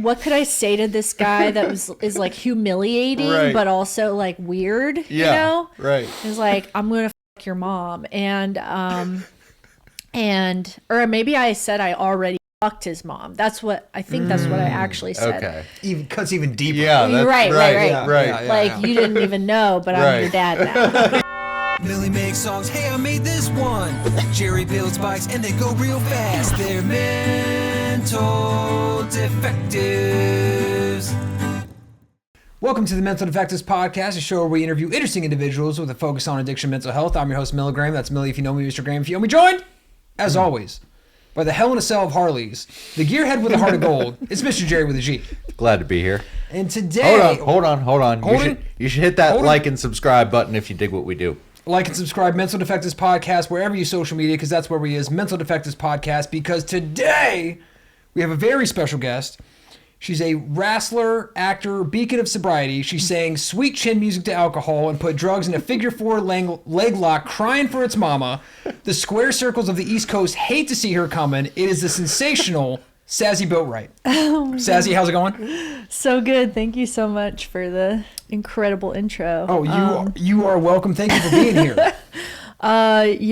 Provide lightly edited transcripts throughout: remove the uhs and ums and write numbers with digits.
what could I say to this guy that is like humiliating, but also like weird, you know? Right. It's like, I'm going to fuck your mom. Or maybe I said I already fucked his mom. That's what I actually said. Okay. Even cuts even deeper. Yeah. That's, right. Yeah, like you didn't even know, but I'm your dad now. Millie makes songs, hey, I made this one. Jerry builds bikes and they go real fast. They're mental defectives. Welcome to the Mental Defectives podcast, a show where we interview interesting individuals with a focus on addiction and mental health. I'm your host, Milligram. That's Millie if you know me, Mr. Graham if you know me. Joined, as always, by the Hell in a Cell of Harleys, the gearhead with a heart of gold. It's Mr. Jerry with a G. Glad to be here. And today... Hold on. You should hit that like and subscribe button if you dig what we do. Like and subscribe, Mental Defectives Podcast, wherever you social media, because that's where we is, Mental Defectives Podcast, because today we have a very special guest. She's a wrestler, actor, beacon of sobriety. She sang sweet chin music to alcohol and put drugs in a figure four leg lock, crying for its mama. The square circles of the East Coast hate to see her coming. It is the sensational Sazzy Boatright. Sazzy, how's it going? So good. Thank you so much for the incredible intro. Oh, you are welcome. Thank you for being here. I'm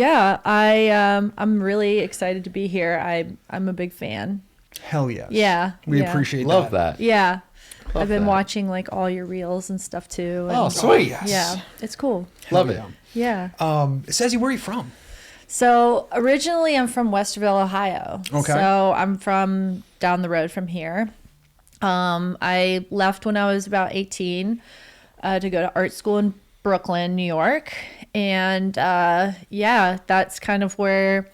really excited to be here. I'm a big fan. Hell yes. Yeah. We appreciate Love that. Yeah. Love I've been that. watching like all your reels and stuff too. And, Oh, sweet. Yes. Yeah. It's cool. Love it. Yeah. Sazzy, where are you from? So originally I'm from Westerville, Ohio. Okay. So I'm from down the road from here. I left when I was about 18 to go to art school in Brooklyn, New York. And that's kind of where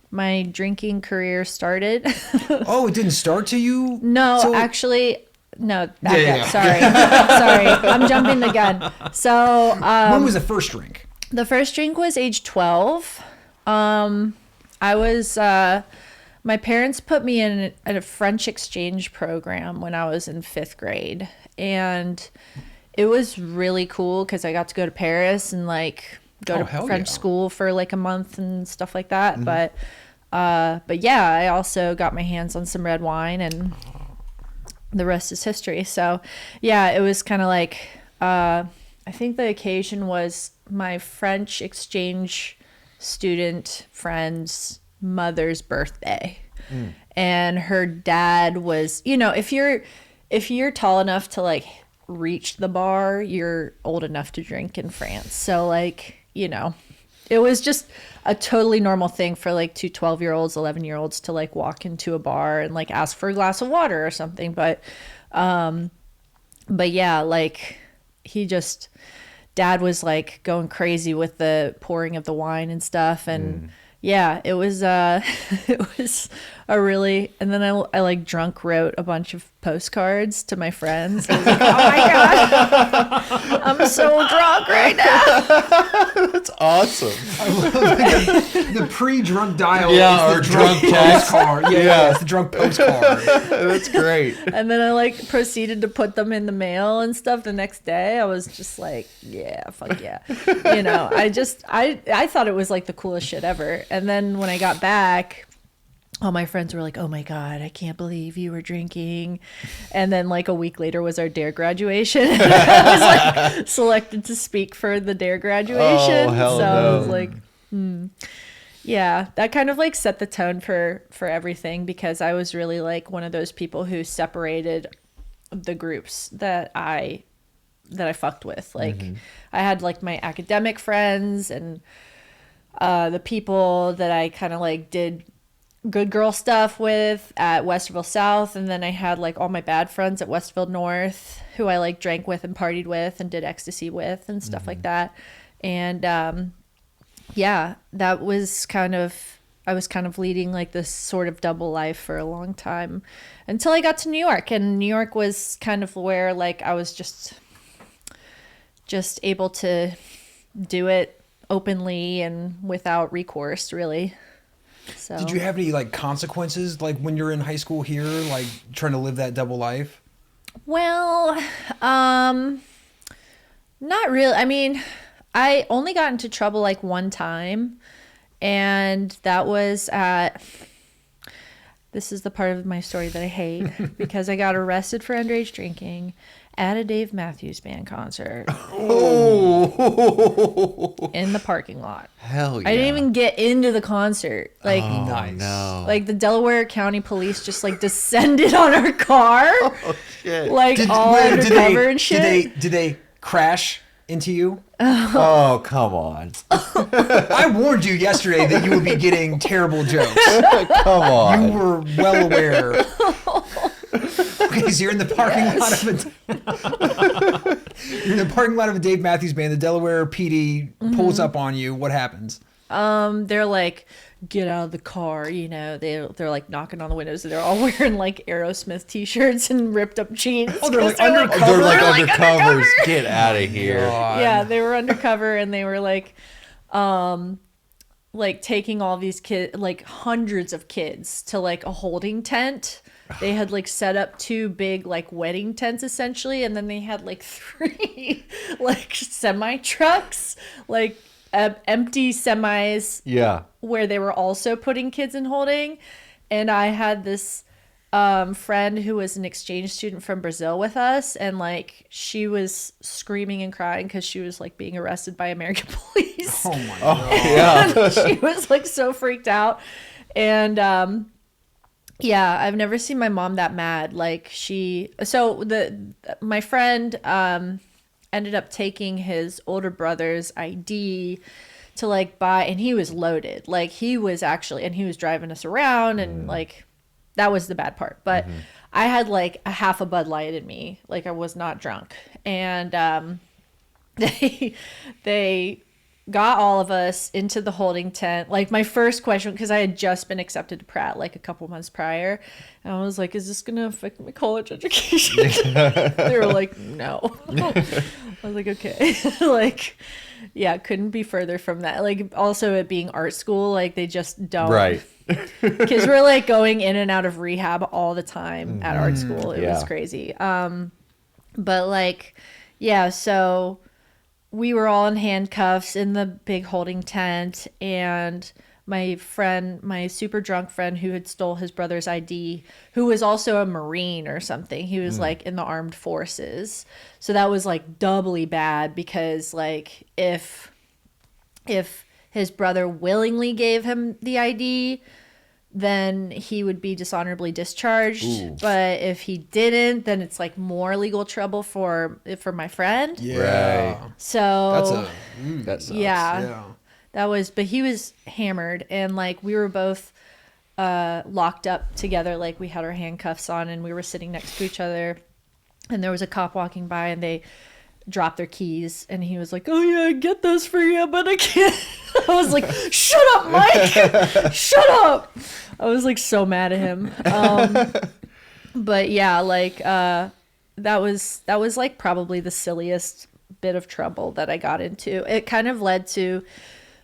my drinking career started. Oh, it didn't start to you? No, actually, no. Back up. Sorry. I'm jumping the gun. So when was the first drink? The first drink was age 12. I was, my parents put me in a French exchange program when I was in 5th grade. And it was really cool because I got to go to Paris and like go to French school for like a month and stuff like that. Mm-hmm. But yeah, I also got my hands on some red wine and the rest is history. So yeah, it was kind of like, I think the occasion was my French exchange student friend's mother's birthday. And her dad was, if you're tall enough to like reach the bar, you're old enough to drink in France. So like, it was just a totally normal thing for like two 12-year-olds, 11-year-olds to like walk into a bar and like ask for a glass of water or something. But yeah, like dad was like going crazy with the pouring of the wine and stuff. And yeah, it was a really, and then I like drunk wrote a bunch of postcards to my friends. I was like, oh my God, I'm so drunk right now. That's awesome. I love the pre-drunk dial. Yeah, is or the drunk postcard. Yeah, it's the drunk postcard. That's great. And then I like proceeded to put them in the mail and stuff the next day. I was just like, yeah, fuck yeah. I thought it was like the coolest shit ever. And then when I got back, all my friends were like, oh my God, I can't believe you were drinking. And then like a week later was our DARE graduation. I was like selected to speak for the DARE graduation. Oh, hell so no. I was like, yeah, that kind of like set the tone for everything, because I was really like one of those people who separated the groups that I fucked with. Like I had like my academic friends and the people that I kind of like did good girl stuff with at Westerville South, and then I had like all my bad friends at Westville North who I like drank with and partied with and did ecstasy with and stuff like that. And yeah, that was I was kind of leading like this sort of double life for a long time until I got to New York. And New York was kind of where like I was just able to do it openly and without recourse, really. So Did you have any like consequences like when you're in high school here, like trying to live that double life? Well, not really. I mean, I only got into trouble like one time, and that was at This is the part of my story that I hate because I got arrested for underage drinking at a Dave Matthews Band concert in the parking lot. Hell yeah. I didn't even get into the concert. Like, Nice. No. like the Delaware County Police just like descended on our car, Oh, shit. like all undercover and shit. Did they crash into you? Oh, come on. I warned you yesterday that you would be getting terrible jokes. Come on. You were well aware. Okay, so you're in the parking lot of you're in the parking lot of a Dave Matthews Band. The Delaware PD pulls up on you. What happens? They're like, get out of the car, you know. They're like knocking on the windows, and they're all wearing like Aerosmith t-shirts and ripped up jeans. Oh, they're like 'cause undercover? They're like They're, like, undercovers. Get out of here. Yeah, they were undercover, and they were like taking all these kids, like hundreds of kids, to like a holding tent. They had like set up 2 big like wedding tents essentially, and then they had like 3 like semi trucks, like empty semis, Yeah. where they were also putting kids in holding. And I had this friend who was an exchange student from Brazil with us, and like she was screaming and crying because she was like being arrested by American police. Oh my god. Yeah. She was like so freaked out. And yeah, I've never seen my mom that mad. Like my friend ended up taking his older brother's ID to like buy, and he was loaded. Like he was driving us around, and like that was the bad part. But I had like a half a Bud Light in me. Like I was not drunk. And they got all of us into the holding tent. Like my first question, because I had just been accepted to Pratt like a couple months prior, and I was like, is this gonna affect my college education? They were like, no. I was like, okay. Like, yeah, couldn't be further from that. Like also it being art school, like they just don't. Right. Kids were like going in and out of rehab all the time at art school. It was Yeah. crazy. But like, yeah, so we were all in handcuffs in the big holding tent, and my super drunk friend who had stole his brother's ID, who was also a Marine or something. He was like in the armed forces. So that was like doubly bad, because like if his brother willingly gave him the ID, then he would be dishonorably discharged. Ooh. But if he didn't, then it's like more legal trouble for my friend. Yeah. Right. So That sucks. yeah. That was, but he was hammered, and like we were both locked up together. Like we had our handcuffs on, and we were sitting next to each other, and there was a cop walking by, and they dropped their keys, and he was like, oh yeah, I get those for you, but I can't. I was like, shut up, Mike. Shut up. I was like so mad at him. But yeah, like that was like probably the silliest bit of trouble that I got into. It kind of led to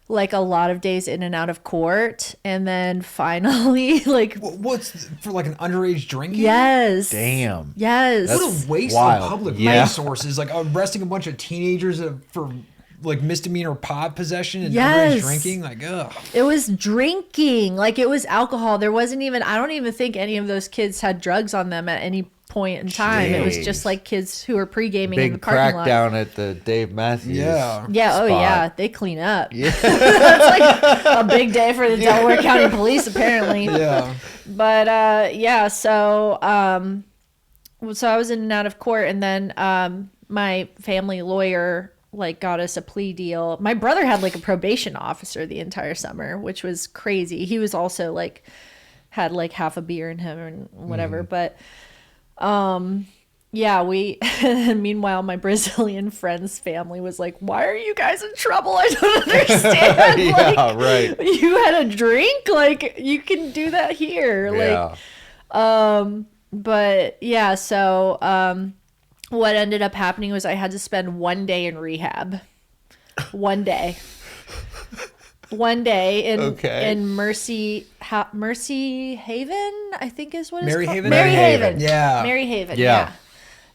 like a lot of days in and out of court, and then finally like What's for like an underage drinking? yes. Damn. Yes. What a waste wild. of public Yeah. resources. Like arresting a bunch of teenagers for like misdemeanor pot possession and Yes. underage drinking. Like, ugh. It was drinking. Like it was alcohol. There wasn't even, I don't even think any of those kids had drugs on them at any point in time. It was Jeez. just like kids who were pre-gaming in the Big parking lot. crackdown at the Dave Matthews. Yeah. Yeah, oh spot. yeah, they clean up. Yeah. That's like a big day for the Delaware County Police, apparently. Yeah. But yeah, so I was in and out of court, and then my family lawyer like got us a plea deal. My brother had like a probation officer the entire summer, which was crazy. He was also like had like half a beer in him and whatever, but yeah, we meanwhile my Brazilian friend's family was like, why are you guys in trouble? I don't understand. Yeah, like, right. You had a drink? Like you can do that here. Yeah. Like but yeah, so what ended up happening was I had to spend 1 day in rehab. 1 day. 1 day in Mercy Haven, I think is what it's Mary called. Haven? Mary Haven. Yeah. Mary Haven. Yeah. Yeah.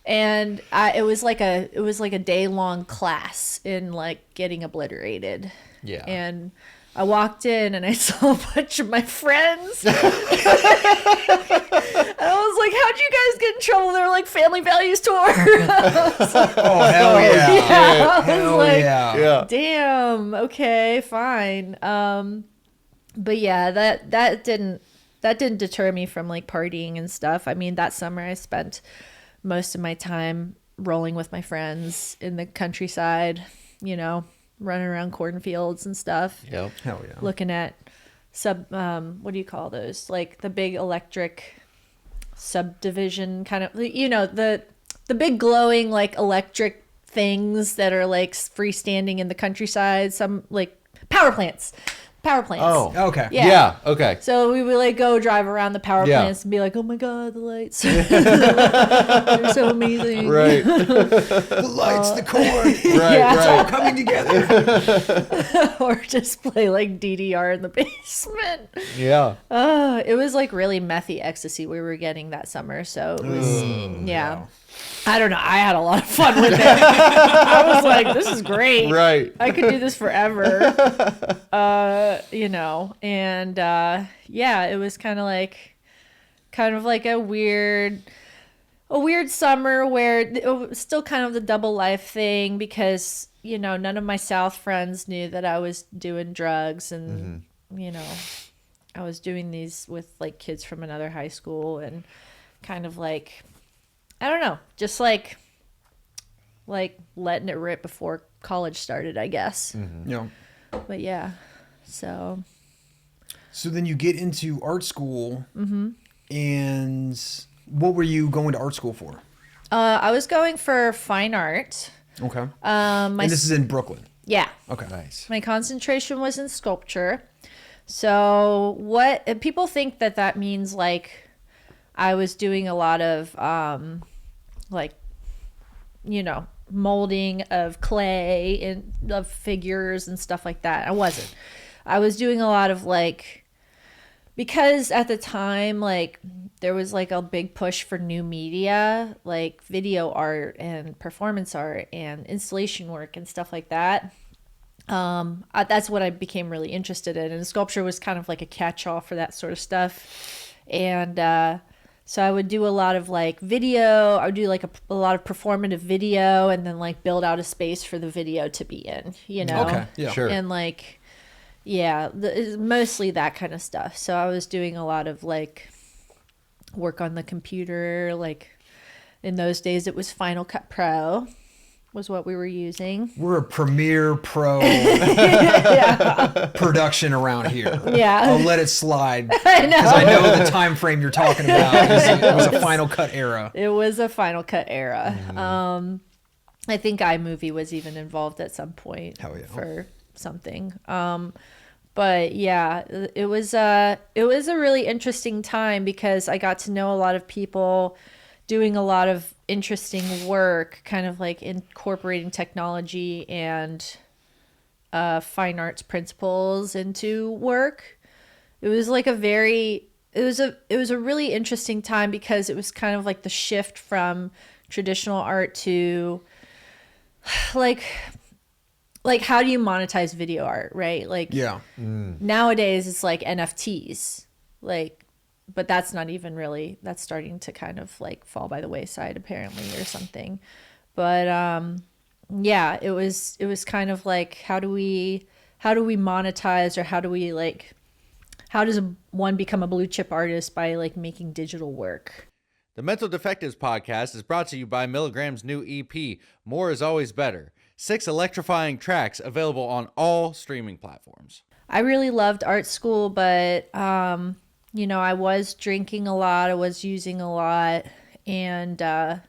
And it was like a day long class in like getting obliterated. Yeah. And I walked in and I saw a bunch of my friends. And I was like, how'd you guys get in trouble? They're like, Family Values Tour. Oh, hell yeah. Yeah, I was Hell like, yeah. damn, okay, fine. But yeah, that didn't deter me from like partying and stuff. I mean, that summer I spent most of my time rolling with my friends in the countryside, you know, running around cornfields and stuff. Yep. Hell yeah. Looking at what do you call those? Like the big electric subdivision kind of, you know, the big glowing like electric things that are like freestanding in the countryside, some like power plants. Oh, Okay. yeah. Okay. So we would like go drive around the power Yeah. plants and be like, oh my God, the lights. They're so amazing. Right. The lights, the corn. Right. Yeah. It's all Right. coming together. Or just play like DDR in the basement. Yeah. It was like really methy ecstasy we were getting that summer. So it was, yeah. I don't know. I had a lot of fun with it. I was like, this is great. Right. I could do this forever. You know, and yeah, it was kind of like a weird summer where it was still kind of the double life thing because, you know, none of my South friends knew that I was doing drugs and, you know, I was doing these with like kids from another high school and kind of like, I don't know, just like letting it rip before college started, I guess. Yeah. But yeah, so then you get into art school, and what were you going to art school for? I was going for fine art. Okay. And And this is in Brooklyn. Yeah. Okay. Nice. My concentration was in sculpture. So what people think that means like I was doing a lot of like, you know, molding of clay and of figures and stuff like that. I wasn't. I was doing a lot of like, because at the time like there was like a big push for new media, like video art and performance art and installation work and stuff like that. That's what I became really interested in, and sculpture was kind of like a catch-all for that sort of stuff. And so I would do a lot of like video. I would do like a lot of performative video, and then like build out a space for the video to be in, you know. Okay. Yeah. Sure. And like, yeah, mostly that kind of stuff. So I was doing a lot of like work on the computer. Like in those days, it was Final Cut Pro was what we were using. We're a Premiere Pro production around here. Yeah. I'll let it slide I know. because I know the time frame you're talking about. It was a Final Cut era. It was a Final Cut era. I think iMovie was even involved at some point Hell yeah. for something. But yeah, it was a really interesting time because I got to know a lot of people doing a lot of interesting work, kind of like incorporating technology and fine arts principles into work. It was like it was a really interesting time because it was kind of like the shift from traditional art to like how do you monetize video art, right? Like Yeah. nowadays it's like NFTs, like, but that's not even really, that's starting to kind of like fall by the wayside apparently or something. But yeah, it was kind of like how do we monetize, or how does one become a blue chip artist by like making digital work? The Mental Defectives podcast is brought to you by Milligram's new EP, More Is Always Better. 6 electrifying tracks available on all streaming platforms. I really loved art school, but you know, I was drinking a lot, I was using a lot, and I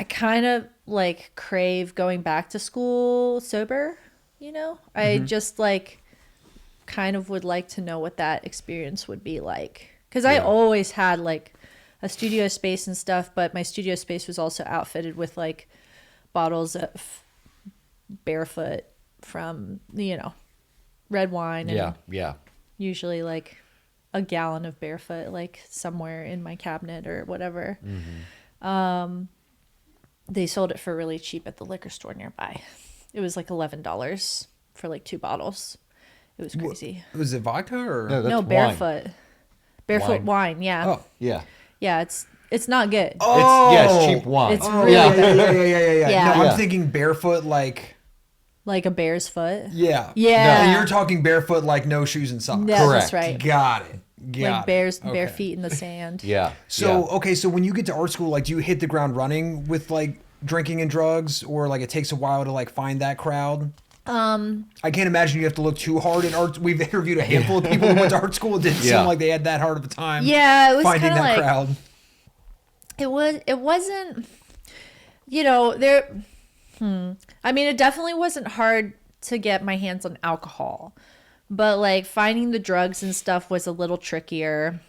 kind of like crave going back to school sober, you know? I just like kind of would like to know what that experience would be like. Because I always had like a studio space and stuff, but my studio space was also outfitted with like bottles of Barefoot from, you know, red wine. And Yeah. usually like a gallon of Barefoot, like somewhere in my cabinet or whatever. They sold it for really cheap at the liquor store nearby. It was like $11 for like 2 bottles. It was crazy. Was it vodka or? No, that's No, wine. barefoot wine. Yeah. Oh. Yeah. Yeah, it's not good. It's cheap wine. It's really yeah, bad. yeah. Yeah. No, Yeah. I'm thinking barefoot, like. Like a bear's foot. Yeah. Yeah. And you're talking barefoot, like no shoes and socks. Yeah, Correct. that's right. Got it. Like bare Okay. feet in the sand. Yeah. So okay, so when you get to art school, like, do you hit the ground running with like drinking and drugs, or like it takes a while to like find that crowd? I can't imagine you have to look too hard in art. We've interviewed a handful of people who went to art school. It didn't Yeah. seem like they had that hard of a time. Yeah, it was finding kind of that like crowd. it wasn't, you know, there. I mean, it definitely wasn't hard to get my hands on alcohol, but like finding the drugs and stuff was a little trickier.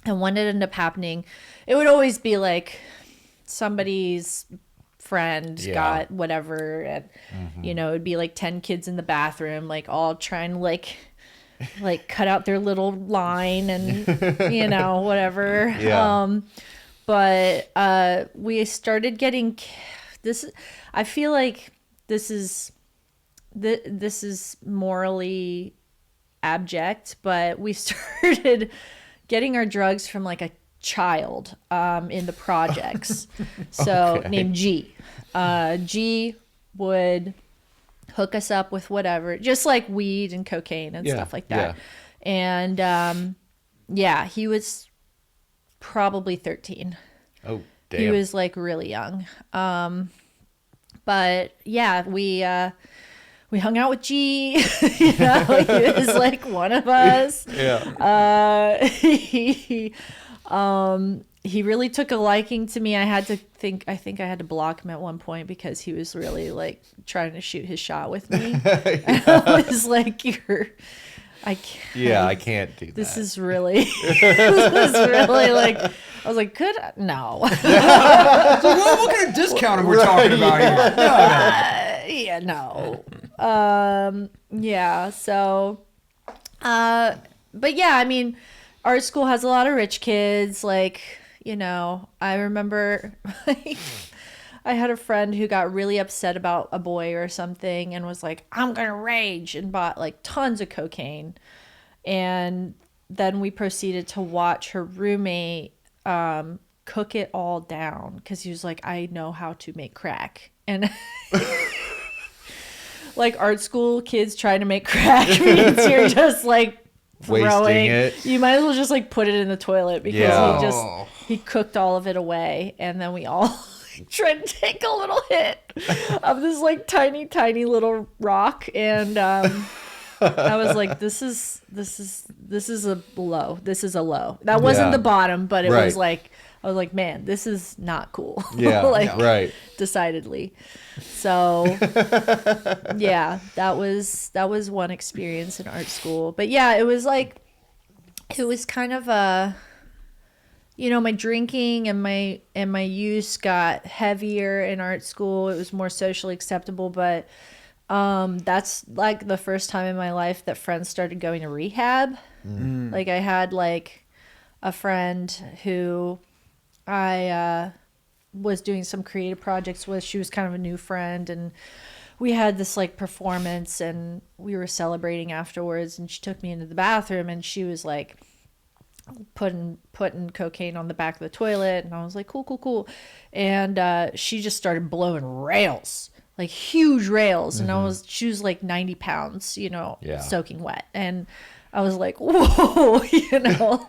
And when it ended up happening, it would always be like somebody's friend Yeah. got whatever, and you know, it'd be like 10 kids in the bathroom, like all trying to like cut out their little line and you know, whatever. Yeah. But we started getting this. I feel like this is morally abject, but we started getting our drugs from like a child in the projects. So Okay. named G. G would hook us up with whatever, just like weed and cocaine and Yeah, stuff like that. And yeah, he was probably 13. Oh, damn. He was like really young. But yeah, we hung out with G. You know, he was like one of us. Yeah. He really took a liking to me. I think I had to block him at one point because he was really like trying to shoot his shot with me. And I was like, I can't. Yeah, I can't do that. This is really, this is really like, I was like, no. What kind of discount are we talking about here? Yeah, no. Yeah, so, but yeah, I mean, art school has a lot of rich kids. Like, you know, I remember like, I had a friend who got really upset about a boy or something and was like, I'm gonna rage, and bought like tons of cocaine. And then we proceeded to watch her roommate cook it all down because he was like, I know how to make crack. And like art school kids trying to make crack means you're just like Wasting throwing it. You might as well just like put it in the toilet because Yeah. he cooked all of it away, and then we all tried to take a little hit of this like tiny little rock, and I was like, this is a low. This is a low. That wasn't Yeah. the bottom, but it Right. was like, I was like, man, this is not cool. Yeah, like, right. decidedly. So yeah, that was one experience in art school. But yeah, it was kind of a, you know, my drinking and my use got heavier in art school. It was more socially acceptable, but that's like the first time in my life that friends started going to rehab. Like I had like a friend who I was doing some creative projects with. She was kind of a new friend, and we had this like performance and we were celebrating afterwards, and she took me into the bathroom and she was like putting cocaine on the back of the toilet, and I was like, cool. And she just started blowing rails, like huge rails. And she was like 90 pounds, you know, Yeah. soaking wet. And I was like, whoa, you know,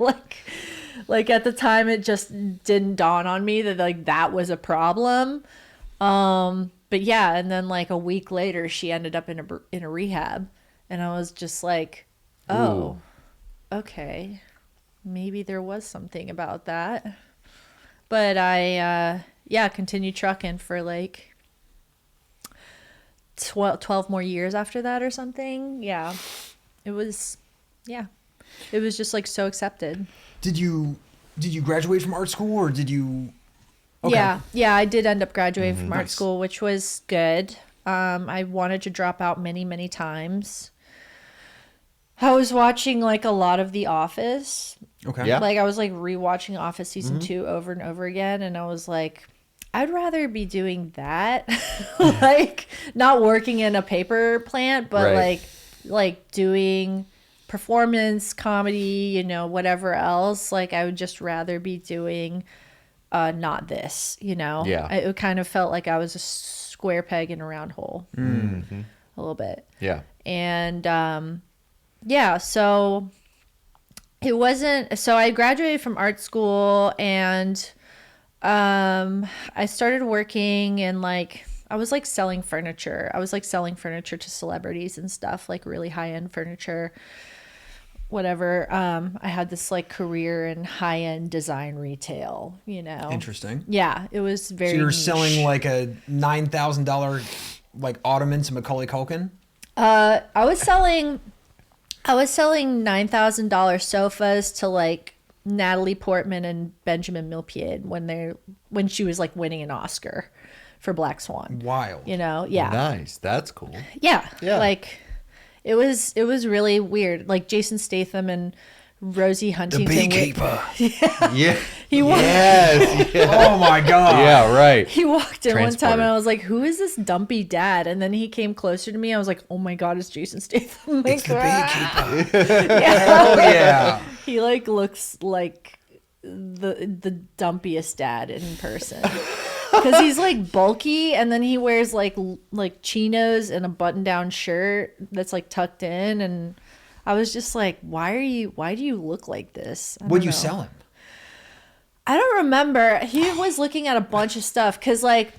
like at the time it just didn't dawn on me that like that was a problem. But yeah, and then like a week later she ended up in a rehab, and I was just like, oh, okay, maybe there was something about that. But I continued trucking for like 12 more years after that or something. Yeah. It was just like so accepted. Did you graduate from art school, or did you? Okay. Yeah, I did end up graduating from art Nice. school, which was good. I wanted to drop out many times. I was watching like a lot of The Office. Okay. Yeah. Like I was like rewatching Office season 2 over and over again, and I was like, I'd rather be doing that. Like not working in a paper plant, but Right. like, like doing performance comedy, you know, whatever else, like I would just rather be doing not this, you know. Yeah. It kind of felt like I was a square peg in a round hole a little bit. Yeah. And yeah, so it wasn't, so I graduated from art school, and I started working in like, I was like selling furniture. I was like selling furniture to celebrities and stuff, like really high-end furniture, whatever. I had this like career in high-end design retail, you know. Interesting. Yeah, it was very So you're niche. selling like a $9,000 like ottoman to Macaulay Culkin? I was selling $9,000 sofas to like Natalie Portman and Benjamin Millepied when she was like winning an Oscar for Black Swan. Wild. You know, yeah. Nice. That's cool. Yeah. Yeah. Like it was really weird. Like Jason Statham and Rosie The Huntington. beekeeper. Yeah. He walked, Yes. Yeah. Oh my god. Yeah. Right. he walked in one time Transporter. and I was like, who is this dumpy dad? And then he came closer to me. I was like, oh my God, it's Jason Statham. Like, It's the "Ah." beekeeper. Yeah. Oh yeah. He like looks like the dumpiest dad in person. Because he's like bulky, and then he wears like chinos and a button-down shirt that's like tucked in, and I was just like, why do you look like this? What'd you know. sell him? I don't remember. He was looking at a bunch of stuff because like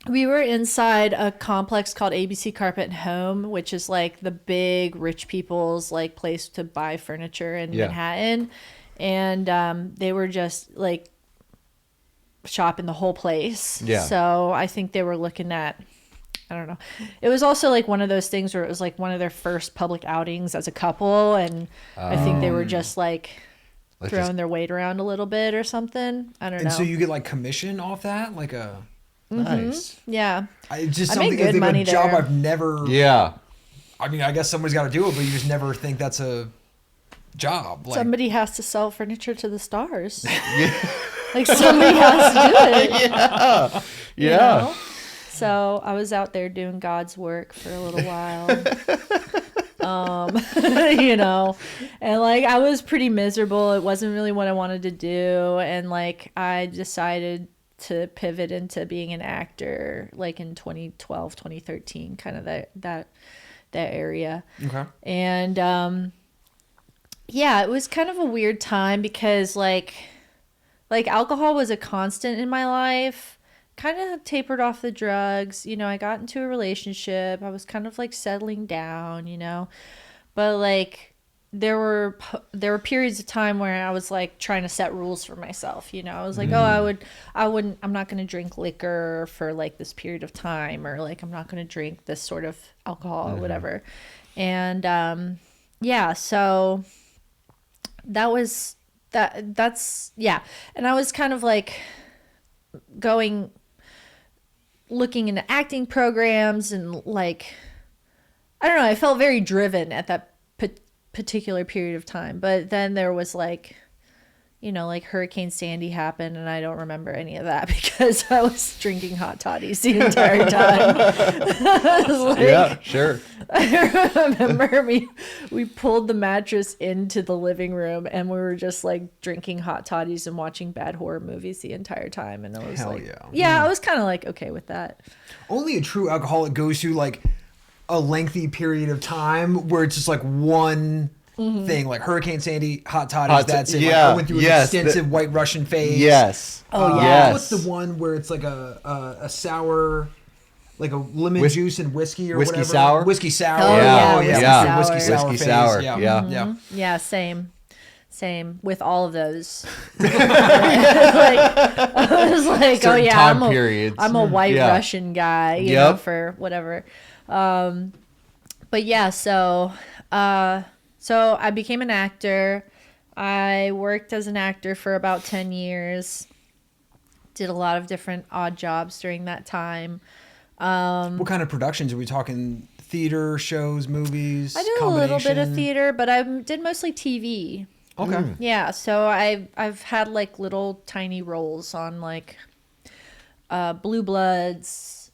we were inside a complex called ABC Carpet and Home, which is like the big rich people's like place to buy furniture in Yeah. Manhattan, and they were just like shopping the whole place. Yeah. So I think they were looking at, I don't know. It was also like one of those things where it was like one of their first public outings as a couple, and I think they were just like Let's throwing just- their weight around a little bit or something. I don't And know. so you get like commission off that? Like a Nice. Yeah. it's just I made something good I think money a job there. I've never Yeah. I mean, I guess somebody's got to do it, but you just never think that's a job. Like, Somebody has to sell furniture to the stars. Like somebody has to do it. Yeah. you Yeah. know? So I was out there doing God's work for a little while. You know, and like I was pretty miserable. It wasn't really what I wanted to do. And like I decided to pivot into being an actor like in 2012, 2013, kind of that area. okay. And yeah, it was kind of a weird time because like alcohol was a constant in my life. Kind of tapered off the drugs, you know. I got into a relationship. I was kind of like settling down, you know. But like there were periods of time where I was like trying to set rules for myself, you know. I was like, I'm not going to drink liquor for like this period of time, or like I'm not going to drink this sort of alcohol or whatever. And yeah, so that's yeah. And I was kind of like looking into acting programs, and like I don't know, I felt very driven at that particular period of time. But then there was like, you know, like Hurricane Sandy happened, and I don't remember any of that because I was drinking hot toddies the entire time. I was like, Yeah. Sure. I remember we pulled the mattress into the living room, and we were just like drinking hot toddies and watching bad horror movies the entire time. And I was Hell like, yeah. I was kind of like okay with that. Only a true alcoholic goes through like a lengthy period of time where it's just like one thing, like Hurricane Sandy, hot toddies, that's it. Like, yeah, I went through an yes, extensive White Russian phase. Yes. Oh, yeah. Yes. What's the one where it's like a sour, like a lemon Whis- juice and whiskey or whiskey whatever? sour? Whiskey sour. Oh, yeah, yeah. yeah. Whiskey sour. Whiskey phase. sour, Yeah. yeah. Yeah. Yeah, same with all of those. Like, I was like, Certain oh yeah, time periods. I'm a white Yeah. Russian guy, you know, Yep. for whatever. But yeah, so I became an actor. I worked as an actor for about 10 years. Did a lot of different odd jobs during that time. What kind of productions are we talking? Theater, shows, movies? I did a little bit of combination? theater, but I did mostly TV. Okay. Yeah, so I've had like little tiny roles on like Blue Bloods,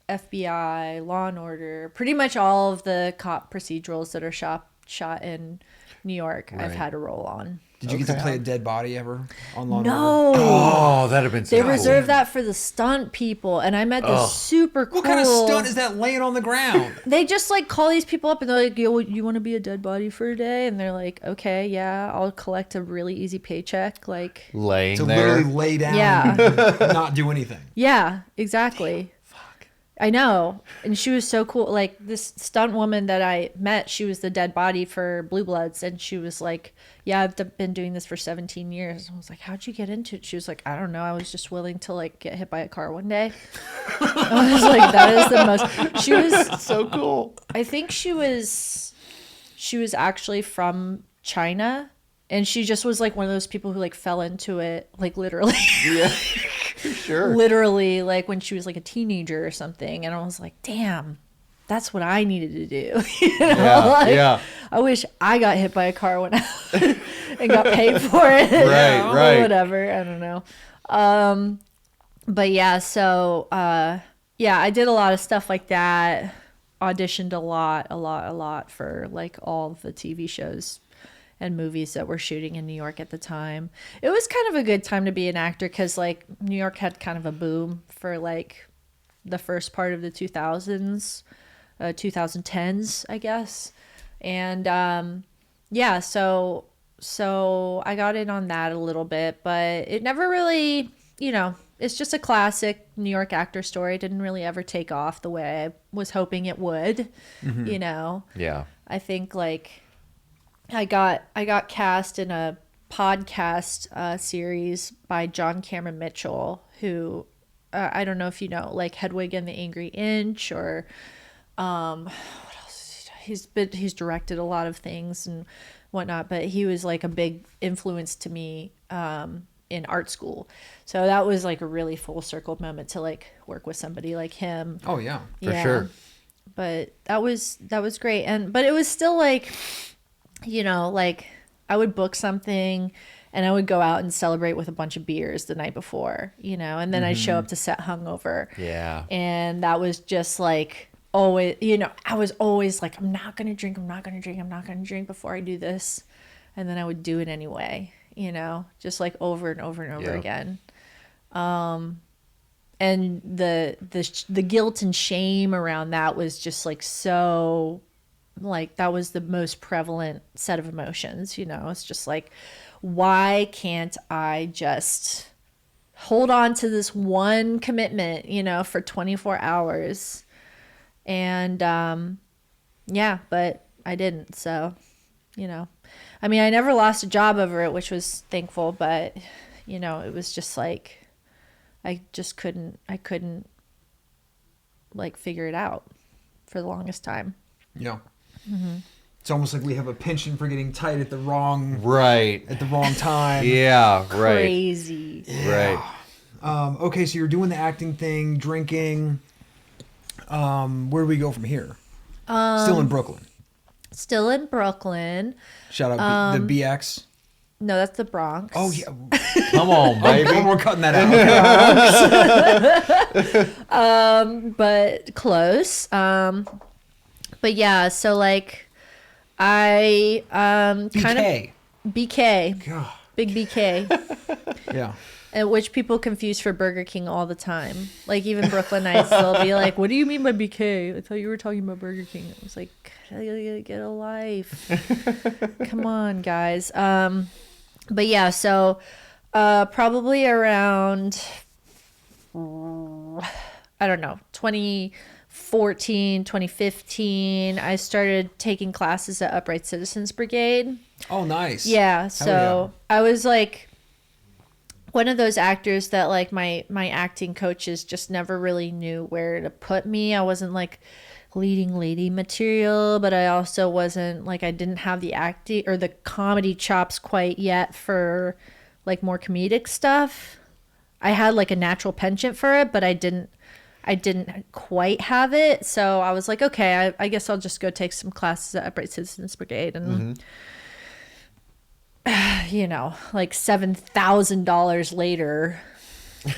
FBI, Law and Order, pretty much all of the cop procedurals that are shot in New York, I've had a role on. Did you get to play a dead body ever on Law and Order? No. Oh, that'd have been so They cool. reserve that for the stunt people, and I met this super cool. What kind of stunt is that laying on the ground? They just like call these people up and they're like, "Yo, you want to be a dead body for a day?" And they're like, "Okay, yeah, I'll collect a really easy paycheck." Like, laying To there. literally lay down Yeah. and not do anything. yeah, exactly. I know. And she was so cool. Like this stunt woman that I met, she was the dead body for Blue Bloods. And she was like, yeah, I've been doing this for 17 years. And I was like, how'd you get into it? She was like, I don't know. I was just willing to like get hit by a car one day. I was like, that is the most, she was So cool. I think she was actually from China. And she just was like one of those people who like fell into it, like literally. Yeah. Sure. Literally, like when she was like a teenager or something. And I was like, damn, that's what I needed to do. You know? Yeah, Like, yeah. I wish I got hit by a car when and got paid for it. Right, Or right. whatever. I don't know. But yeah, so yeah, I did a lot of stuff like that. Auditioned a lot for like all the TV shows and movies that were shooting in New York at the time. It was kind of a good time to be an actor because like New York had kind of a boom for like the first part of the 2000s, 2010s, I guess. And yeah, so I got in on that a little bit, but it never really, you know, it's just a classic New York actor story. It didn't really ever take off the way I was hoping it would, you know. Yeah. I think like I got cast in a podcast series by John Cameron Mitchell, who I don't know if you know, like Hedwig and the Angry Inch, or what else? He's directed a lot of things and whatnot, but he was like a big influence to me in art school. So that was like a really full circle moment to like work with somebody like him. Oh, yeah. For sure. But that was great. But it was still like, you know, like I would book something and I would go out and celebrate with a bunch of beers the night before, you know, and then I'd show up to set hungover. Yeah. And that was just like always, you know, I was always like, I'm not going to drink before I do this. And then I would do it anyway, you know, just like over and over and over again. And the guilt and shame around that was just like so, like that was the most prevalent set of emotions, you know. It's just like, why can't I just hold on to this one commitment, you know, for 24 hours? And yeah, but I didn't. So, you know, I mean, I never lost a job over it, which was thankful, but you know, it was just like I couldn't like figure it out for the longest time. Yeah. It's almost like we have a penchant for getting tight at the wrong time. Yeah, right. Crazy. Right. Okay, so you're doing the acting thing, drinking. Where do we go from here? Still in Brooklyn. Still in Brooklyn. Shout out the BX. No, that's the Bronx. Oh yeah. Come on, baby. Oh, we're cutting that out. But close. But yeah, so like I kind BK. of BK, God. big BK, Yeah. and which people confuse for Burger King all the time. Like even Brooklynites, they'll be like, "What do you mean by BK? I thought you were talking about Burger King." I was like, "Get a life, come on, guys." But yeah, so probably around I don't know, 2014, 2015, I started taking classes at Upright Citizens Brigade. Oh, nice. Yeah, so I was like one of those actors that like my acting coaches just never really knew where to put me. I wasn't like leading lady material, but I also wasn't like, I didn't have the acting or the comedy chops quite yet for like more comedic stuff. I had like a natural penchant for it, but I didn't quite have it. So I was like, okay, I guess I'll just go take some classes at Upright Citizens Brigade. And, you know, like $7,000 later,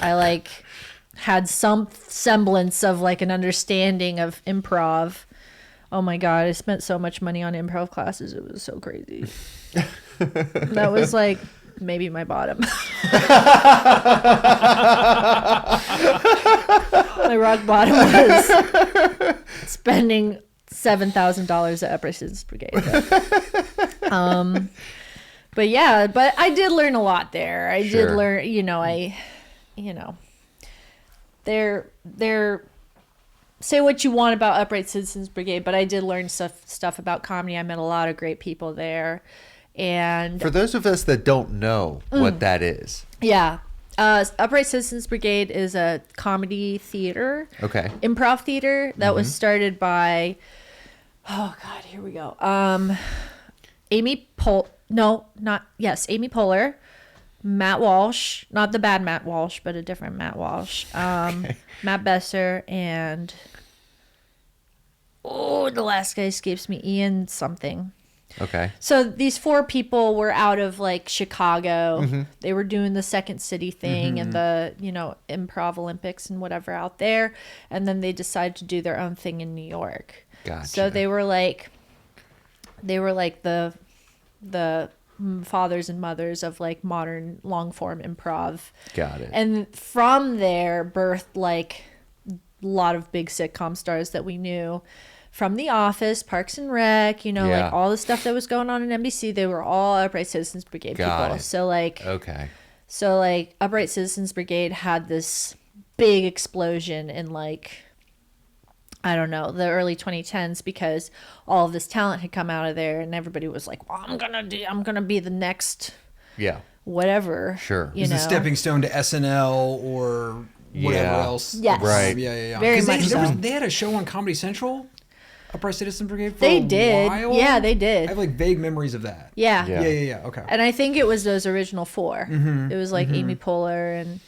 I like had some semblance of like an understanding of improv. Oh my God, I spent so much money on improv classes. It was so crazy. That was like maybe my bottom. My rock bottom was spending $7,000 at Upright Citizens Brigade. But yeah, but I did learn a lot there. I did learn, they're say what you want about Upright Citizens Brigade, but I did learn stuff about comedy. I met a lot of great people there. And for those of us that don't know what that is. Yeah. Upright Citizens Brigade is a comedy theater. Okay. Improv theater that was started by, oh God, here we go. Amy Poehler, Matt Walsh, not the bad Matt Walsh, but a different Matt Walsh. Matt Besser, and the last guy escapes me, Ian something. Okay. So these 4 people were out of like Chicago. They were doing the Second City thing and the, Improv Olympics and whatever out there. And then they decided to do their own thing in New York. Gotcha. So they were like the fathers and mothers of like modern long form improv. Got it. And from there birthed like a lot of big sitcom stars that we knew. From The Office, Parks and Rec, like all the stuff that was going on in NBC, they were all Upright Citizens Brigade people. So like, Upright Citizens Brigade had this big explosion in like, I don't know, the early 2010s, because all of this talent had come out of there, and everybody was like, well, I'm gonna be the next, whatever. Sure. It's a stepping stone to SNL or whatever else. Yes. Right. Yeah. Very much so. They had a show on Comedy Central. Upright Citizen Brigade for they a did while? Yeah, they did. I have like vague memories of that. Yeah Okay. And I think it was those original 4. It was like Amy Poehler and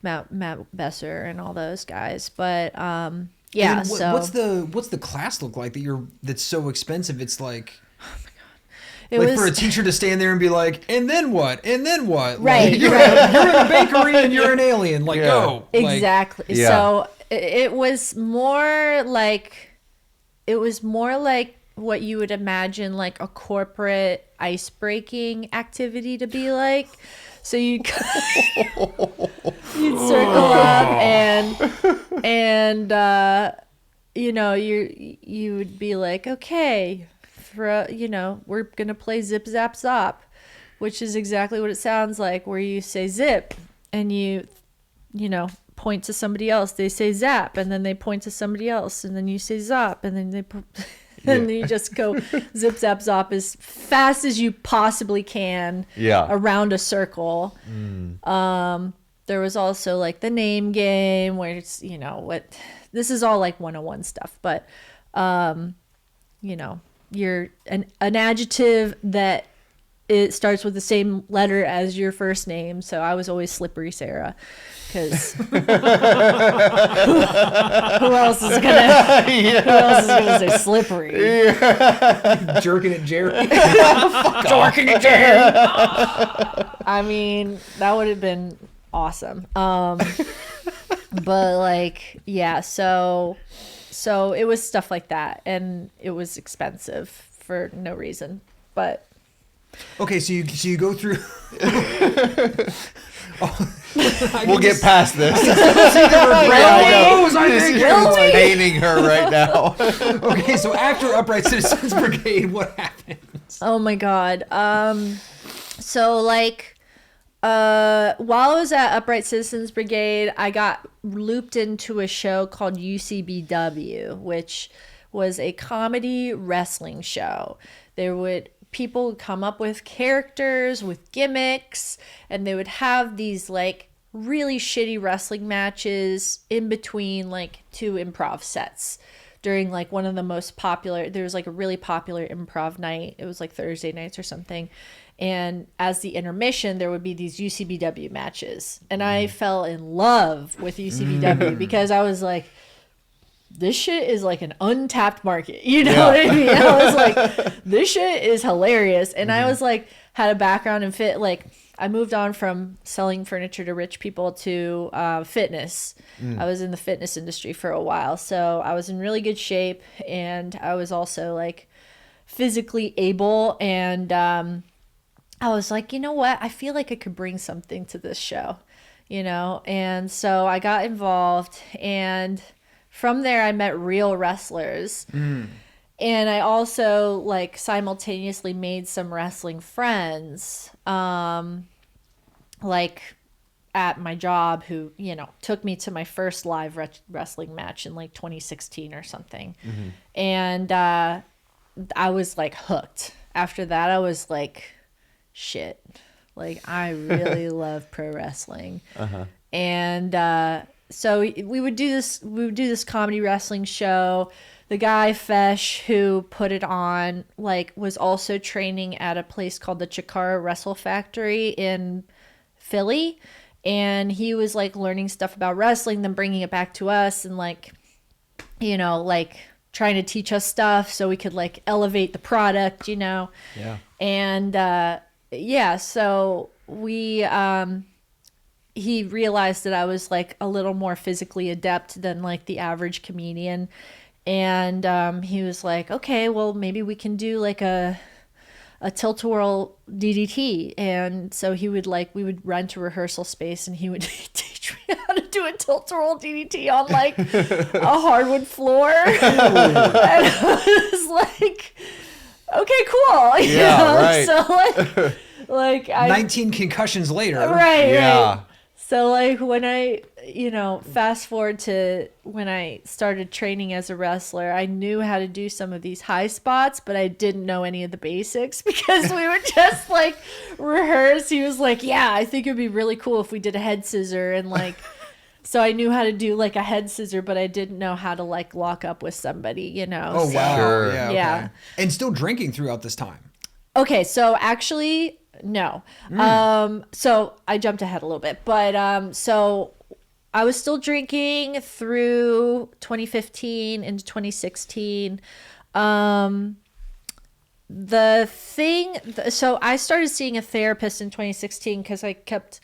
Matt Besser and all those guys, but so what's the class look like that's so expensive? It's like, for a teacher to stand there and be like, and then what? Right. Like, you're in a bakery and you're an alien. Like, go. Exactly. Like, so it was more like what you would imagine like a corporate ice breaking activity to be like. So you'd circle up and you would be like, okay, we're gonna play Zip Zap Zop, which is exactly what it sounds like, where you say zip and you point to somebody else, they say zap, and then they point to somebody else, and then you say zop, and then and then you just go zip zap zop as fast as you possibly can around a circle. There was also like the name game, where it's this is all like 101 stuff, but you're an adjective that it starts with the same letter as your first name. So I was always Slippery Sarah, because who else is gonna say slippery? Jerking at Jerry. Jerking at Jerry. I mean, that would have been awesome. But like, so it was stuff like that, and it was expensive for no reason, but. Okay, so you go through. We'll get past this. Hating her right now. Okay, so after Upright Citizens Brigade, what happens? Oh my God. So like, while I was at Upright Citizens Brigade, I got looped into a show called UCBW, which was a comedy wrestling show. People would come up with characters, with gimmicks, and they would have these like really shitty wrestling matches in between like 2 improv sets during like one of the most popular, there was like a really popular improv night. It was like Thursday nights or something. And as the intermission, there would be these UCBW matches. And I fell in love with UCBW because I was like, this shit is like an untapped market. You know what I mean? I was like, this shit is hilarious. And I was like, had a background in fit. Like, I moved on from selling furniture to rich people to fitness. I was in the fitness industry for a while, so I was in really good shape, and I was also like physically able, and I was like, you know what? I feel like I could bring something to this show, and so I got involved, and from there I met real wrestlers. And I also like simultaneously made some wrestling friends, like at my job who, took me to my first live wrestling match in like 2016 or something. And I was like hooked. After that, I was like, shit, like I really love pro wrestling. And so we would do this comedy wrestling show. The guy Fesh who put it on like was also training at a place called the Chikara Wrestle Factory in Philly, and he was like learning stuff about wrestling, then bringing it back to us, and like like trying to teach us stuff so we could like elevate the product. And so we he realized that I was like a little more physically adept than like the average comedian. And he was like, okay, well, maybe we can do like a tilt-a-whirl DDT. And so we would rent a rehearsal space, and he would teach me how to do a tilt-a-whirl DDT on like a hardwood floor. And I was like, okay, cool. Right. So like 19 concussions later. Right. Yeah. Right. So like when I, fast forward to when I started training as a wrestler, I knew how to do some of these high spots, but I didn't know any of the basics because we would just like rehearse. He was like, yeah, I think it'd be really cool if we did a head scissor. And like, so I knew how to do like a head scissor, but I didn't know how to like lock up with somebody, Oh, So, wow. Sure. Yeah. Okay. Yeah. And still drinking throughout this time. Okay, so actually, no. So I jumped ahead a little bit, but so I was still drinking through 2015 into 2016. So I started seeing a therapist in 2016 because I kept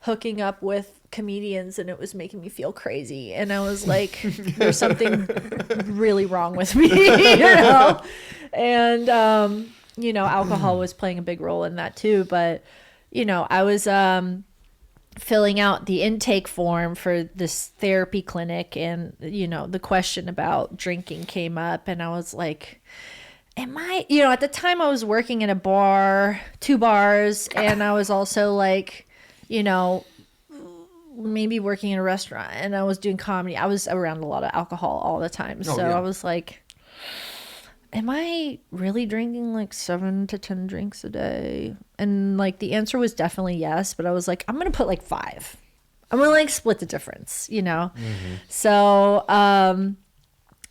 hooking up with comedians and it was making me feel crazy. And I was like, there's something really wrong with me, And, alcohol was playing a big role in that too. But, I was filling out the intake form for this therapy clinic, and, the question about drinking came up, and I was like, am I, at the time I was working at a bar, 2 bars, and I was also like, maybe working in a restaurant, and I was doing comedy. I was around a lot of alcohol all the time. So yeah. I was like, am I really drinking like 7 to 10 drinks a day? And like the answer was definitely yes, but I was like, I'm going to put like 5. I'm going to like split the difference, So,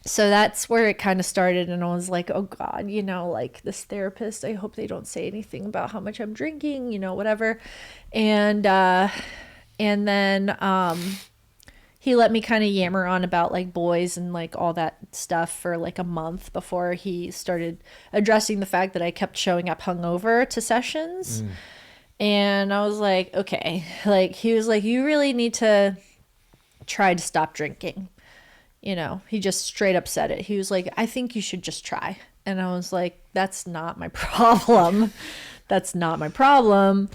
so that's where it kind of started. And I was like, oh God, like this therapist, I hope they don't say anything about how much I'm drinking, whatever. And then, he let me kind of yammer on about like boys and like all that stuff for like a month before he started addressing the fact that I kept showing up hungover to sessions. And I was like, okay, like he was like, you really need to try to stop drinking. He just straight up said it. He was like, I think you should just try. And I was like, that's not my problem. That's not my problem.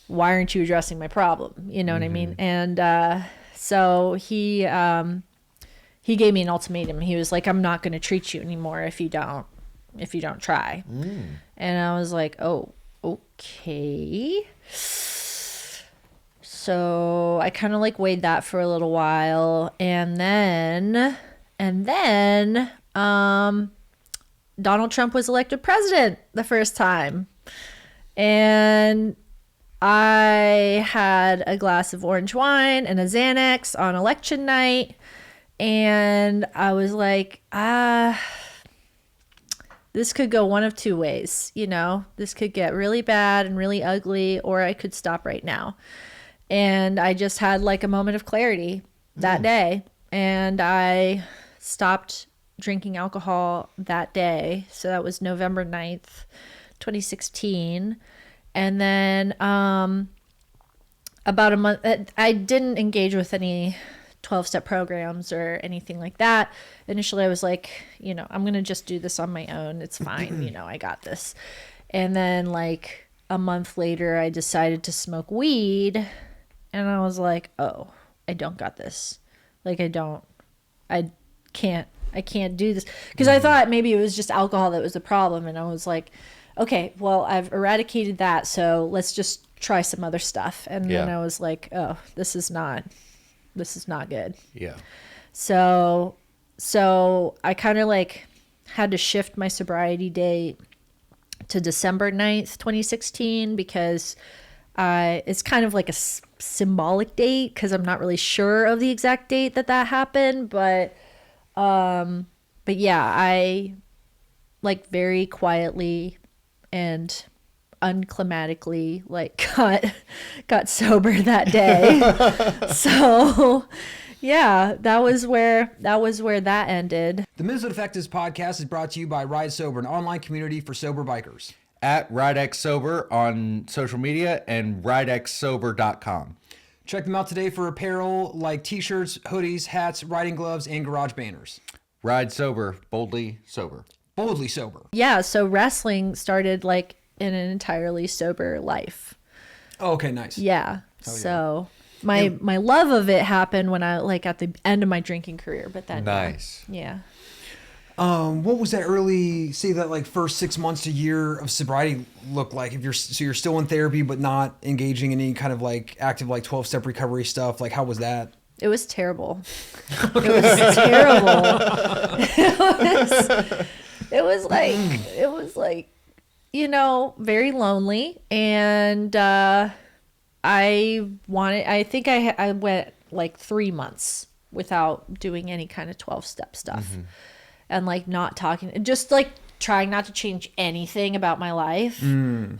Why aren't you addressing my problem? You know what I mean? And, so he gave me an ultimatum. He was like, I'm not going to treat you anymore if you don't try. And I was like, oh, okay. So I kind of like weighed that for a little while. And then Donald Trump was elected president the first time. And I had a glass of orange wine and a Xanax on election night, and I was like, this could go one of 2 ways, this could get really bad and really ugly, or I could stop right now. And I just had like a moment of clarity that day, and I stopped drinking alcohol that day. So that was November 9th, 2016. And then about a month, I didn't engage with any 12-step programs or anything like that. Initially, I was like, I'm going to just do this on my own. It's fine. I got this. And then like a month later, I decided to smoke weed. And I was like, oh, I don't got this. Like, I can't do this. Because I thought maybe it was just alcohol that was the problem. And I was like, okay, well, I've eradicated that. So let's just try some other stuff. And then I was like, oh, this is not good. Yeah. So I kind of like had to shift my sobriety date to December 9th, 2016, because it's kind of like a symbolic date, because I'm not really sure of the exact date that happened, but yeah, I like very quietly and unclimatically like got sober that day. So yeah, that was where that ended. The Minnesota Defectives podcast is brought to you by Ride Sober, an online community for sober bikers. At RideXSober on social media and ridexsober.com. Check them out today for apparel like t-shirts, hoodies, hats, riding gloves, and garage banners. Ride sober, boldly sober. Boldly sober. Yeah, so wrestling started like in an entirely sober life. Oh, okay, nice. Yeah. So my love of it happened when I like at the end of my drinking career, but then Nice. Yeah. What was that early, say that like first 6 months to year of sobriety look like? If you're still in therapy but not engaging in any kind of like active like 12-step recovery stuff, like how was that? It was terrible. It was terrible. It was like very lonely, and I think I went like 3 months without doing any kind of 12-step stuff. Mm-hmm. And like not talking, just like trying not to change anything about my life.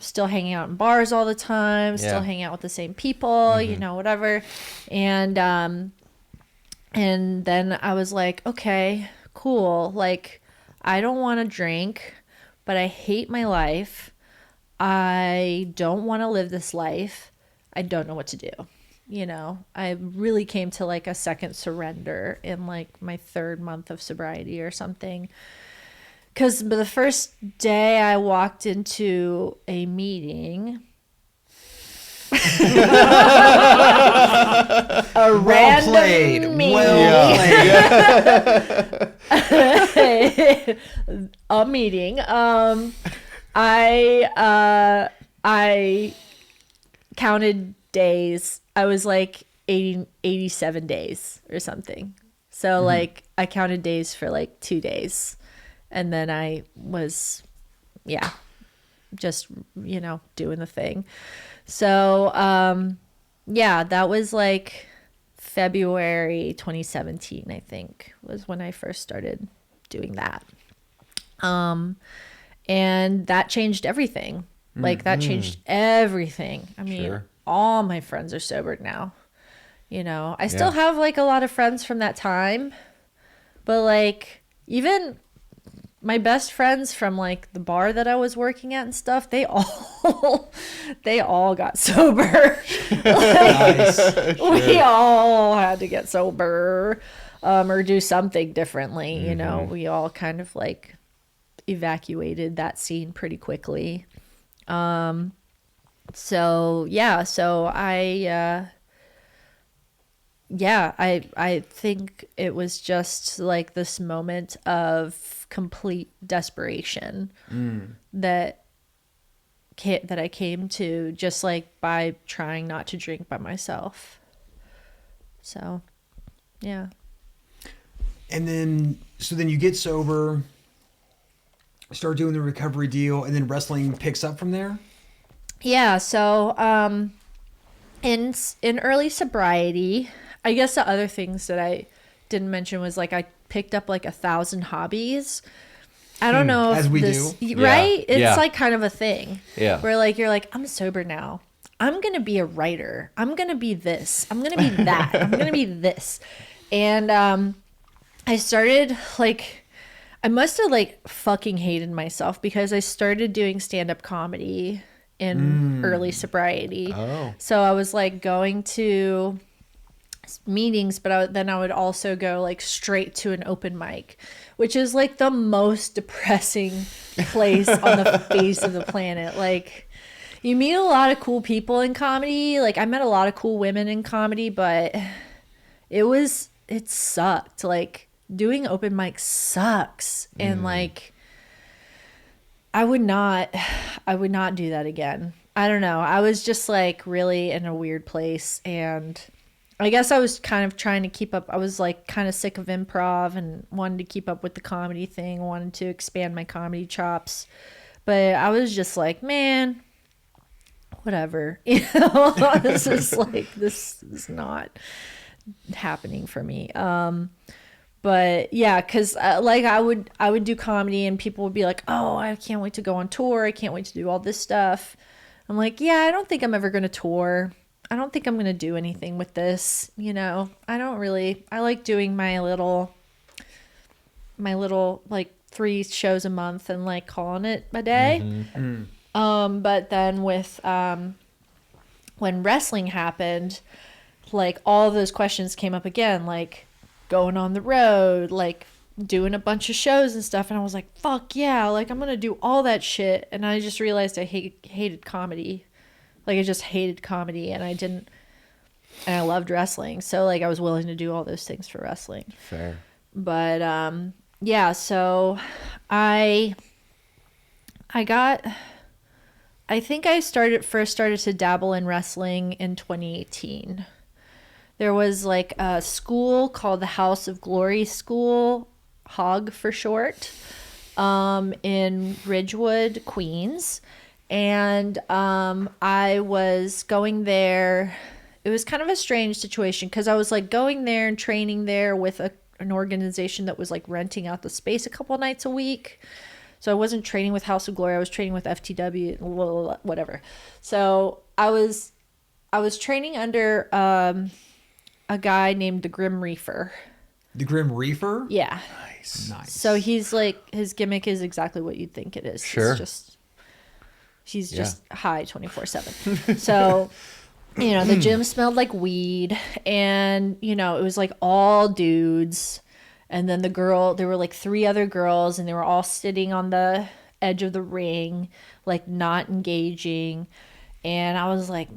Still hanging out in bars all the time, still hanging out with the same people, whatever. And then I was like, okay, cool. Like, I don't want to drink, but I hate my life. I don't want to live this life. I don't know what to do. I really came to like a second surrender in like my 3rd month of sobriety or something. Because the first day I walked into a meeting, random meeting. A meeting. I counted days. I was like 87 days or something. So like I counted days for like 2 days, and then I was just doing the thing. So that was like February 2017, I think, was when I first started doing that. And that changed everything. Like that changed everything. I mean, all my friends are sober now. I still have like a lot of friends from that time, but like even my best friends from like the bar that I was working at and stuff, they all got sober. We all had to get sober, or do something differently. We all kind of like evacuated that scene pretty quickly. So I think it was just like this moment of complete desperation that I came to just like by trying not to drink by myself. So, yeah. And then you get sober, start doing the recovery deal, and then wrestling picks up from there? Yeah, so in early sobriety, I guess the other things that I didn't mention was like I picked up like 1,000 hobbies. I don't know as if we this, do. right? Yeah. It's like kind of a thing. Yeah. Where like you're like, I'm sober now. I'm going to be a writer. I'm going to be this. I'm going to be that. I'm going to be this. And I started like, I must have like fucking hated myself because I started doing stand-up comedy in early sobriety. Oh. So I was like going to meetings, but then I would also go like straight to an open mic, which is like the most depressing place on the face of the planet. Like, you meet a lot of cool people in comedy. Like, I met a lot of cool women in comedy, but it sucked. Like, doing open mic sucks. And like, I would not do that again. I don't know. I was just like really in a weird place, and I guess I was kind of trying to keep up. I was like kind of sick of improv and wanted to keep up with the comedy thing, wanted to expand my comedy chops. But I was just like, man, whatever. You know, this is not happening for me. But yeah, because like I would do comedy and people would be like, oh, I can't wait to go on tour. I can't wait to do all this stuff. I'm like, yeah, I don't think I'm ever going to tour. I don't think I'm going to do anything with this. You know, I like doing my little like 3 shows a month and like calling it a day. But then with, when wrestling happened, like all of those questions came up again, like going on the road, like doing a bunch of shows and stuff. And I was like, fuck yeah, like I'm going to do all that shit. And I just realized I hated comedy. Like, I just hated comedy, and and I loved wrestling. So like I was willing to do all those things for wrestling. Fair. But yeah, so I think I first started to dabble in wrestling in 2018. There was like a school called the House of Glory School, HOG for short, in Ridgewood, Queens. And I was going there. It was kind of a strange situation because I was like going there and training there with an organization that was like renting out the space a couple of nights a week. So I wasn't training with House of Glory. I was training with FTW, whatever. So I was training under a guy named the Grim Reaper. The Grim Reaper? Yeah. Nice. So he's like, his gimmick is exactly what you'd think it is. Sure. He's just high 24/7. So, you know, the gym smelled like weed, and, you know, it was like all dudes. And then there were like 3 other girls, and they were all sitting on the edge of the ring, like not engaging. And I was like,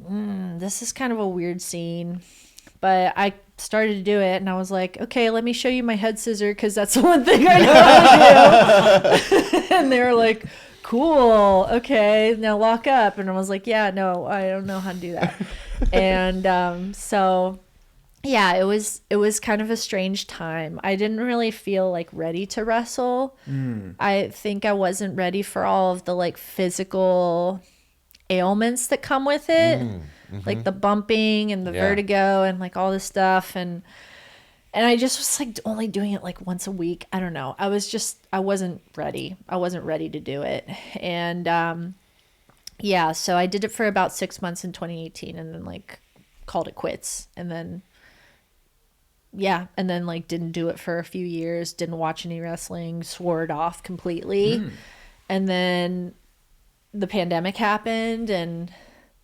this is kind of a weird scene. But I started to do it, and I was like, okay, let me show you my head scissor, because that's the one thing I know how to do. And they were like, cool, okay, now lock up. And I was like, yeah, no, I don't know how to do that. And so yeah, it was kind of a strange time. I didn't really feel like ready to wrestle. I think I wasn't ready for all of the like physical ailments that come with it, like the bumping and the vertigo and like all this stuff. And I just was like only doing it like once a week. I don't know. I wasn't ready. I wasn't ready to do it. And yeah, so I did it for about 6 months in 2018 and then like called it quits. And then like didn't do it for a few years, didn't watch any wrestling, swore it off completely. And then the pandemic happened, and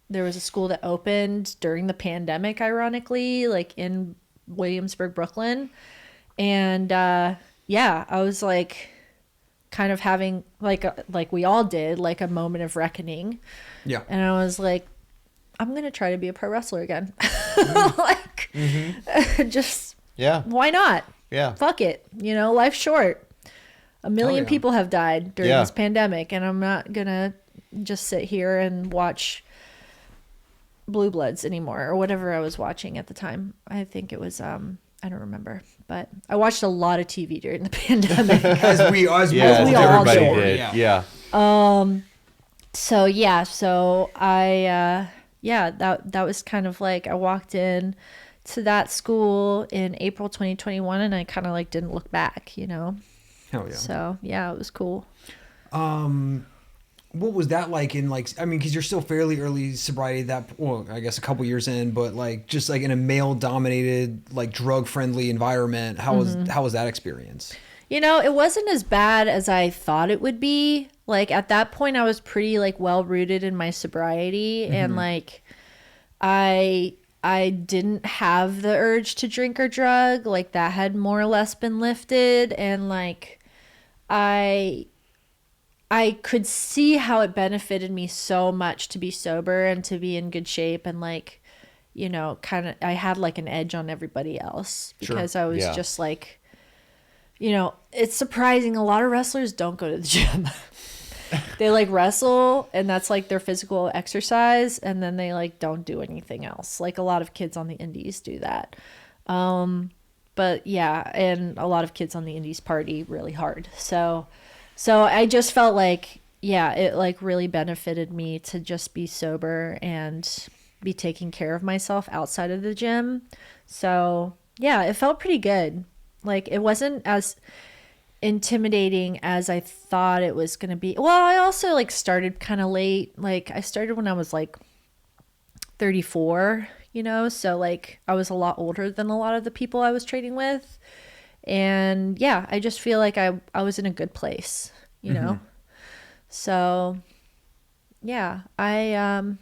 there was a school that opened during the pandemic, ironically, like in Williamsburg, Brooklyn. And yeah, I was like kind of having like we all did, like a moment of reckoning. Yeah. And I was like, I'm going to try to be a pro wrestler again. Like just why not? Yeah. Fuck it. You know, life's short. A million people have died during this pandemic, and I'm not going to just sit here and watch Blue Bloods anymore, or whatever I was watching at the time. I think it was I don't remember, but I watched a lot of TV during the pandemic. as we all did. Yeah. So I that was kind of like I walked in to that school in April 2021, and I kind of like didn't look back, you know. Hell yeah. So yeah, it was cool. What was that like in like, I mean, because you're still fairly early sobriety I guess a couple years in, but like just like in a male dominated, like drug friendly environment, how was that experience? You know, it wasn't as bad as I thought it would be. Like at that point I was pretty like well rooted in my sobriety and like I didn't have the urge to drink or drug. Like that had more or less been lifted, and like I could see how it benefited me so much to be sober and to be in good shape, and like, you know, kind of I had like an edge on everybody else because I was just like, you know, it's surprising a lot of wrestlers don't go to the gym. They like wrestle and that's like their physical exercise, and then they like don't do anything else. Like a lot of kids on the indies do that. But yeah, and a lot of kids on the indies party really hard. So I just felt like, yeah, it like really benefited me to just be sober and be taking care of myself outside of the gym. So yeah, it felt pretty good. Like it wasn't as intimidating as I thought it was going to be. Well, I also like started kind of late. Like I started when I was like 34, you know, so like I was a lot older than a lot of the people I was training with. And yeah, I just feel like I was in a good place, you know? So yeah, the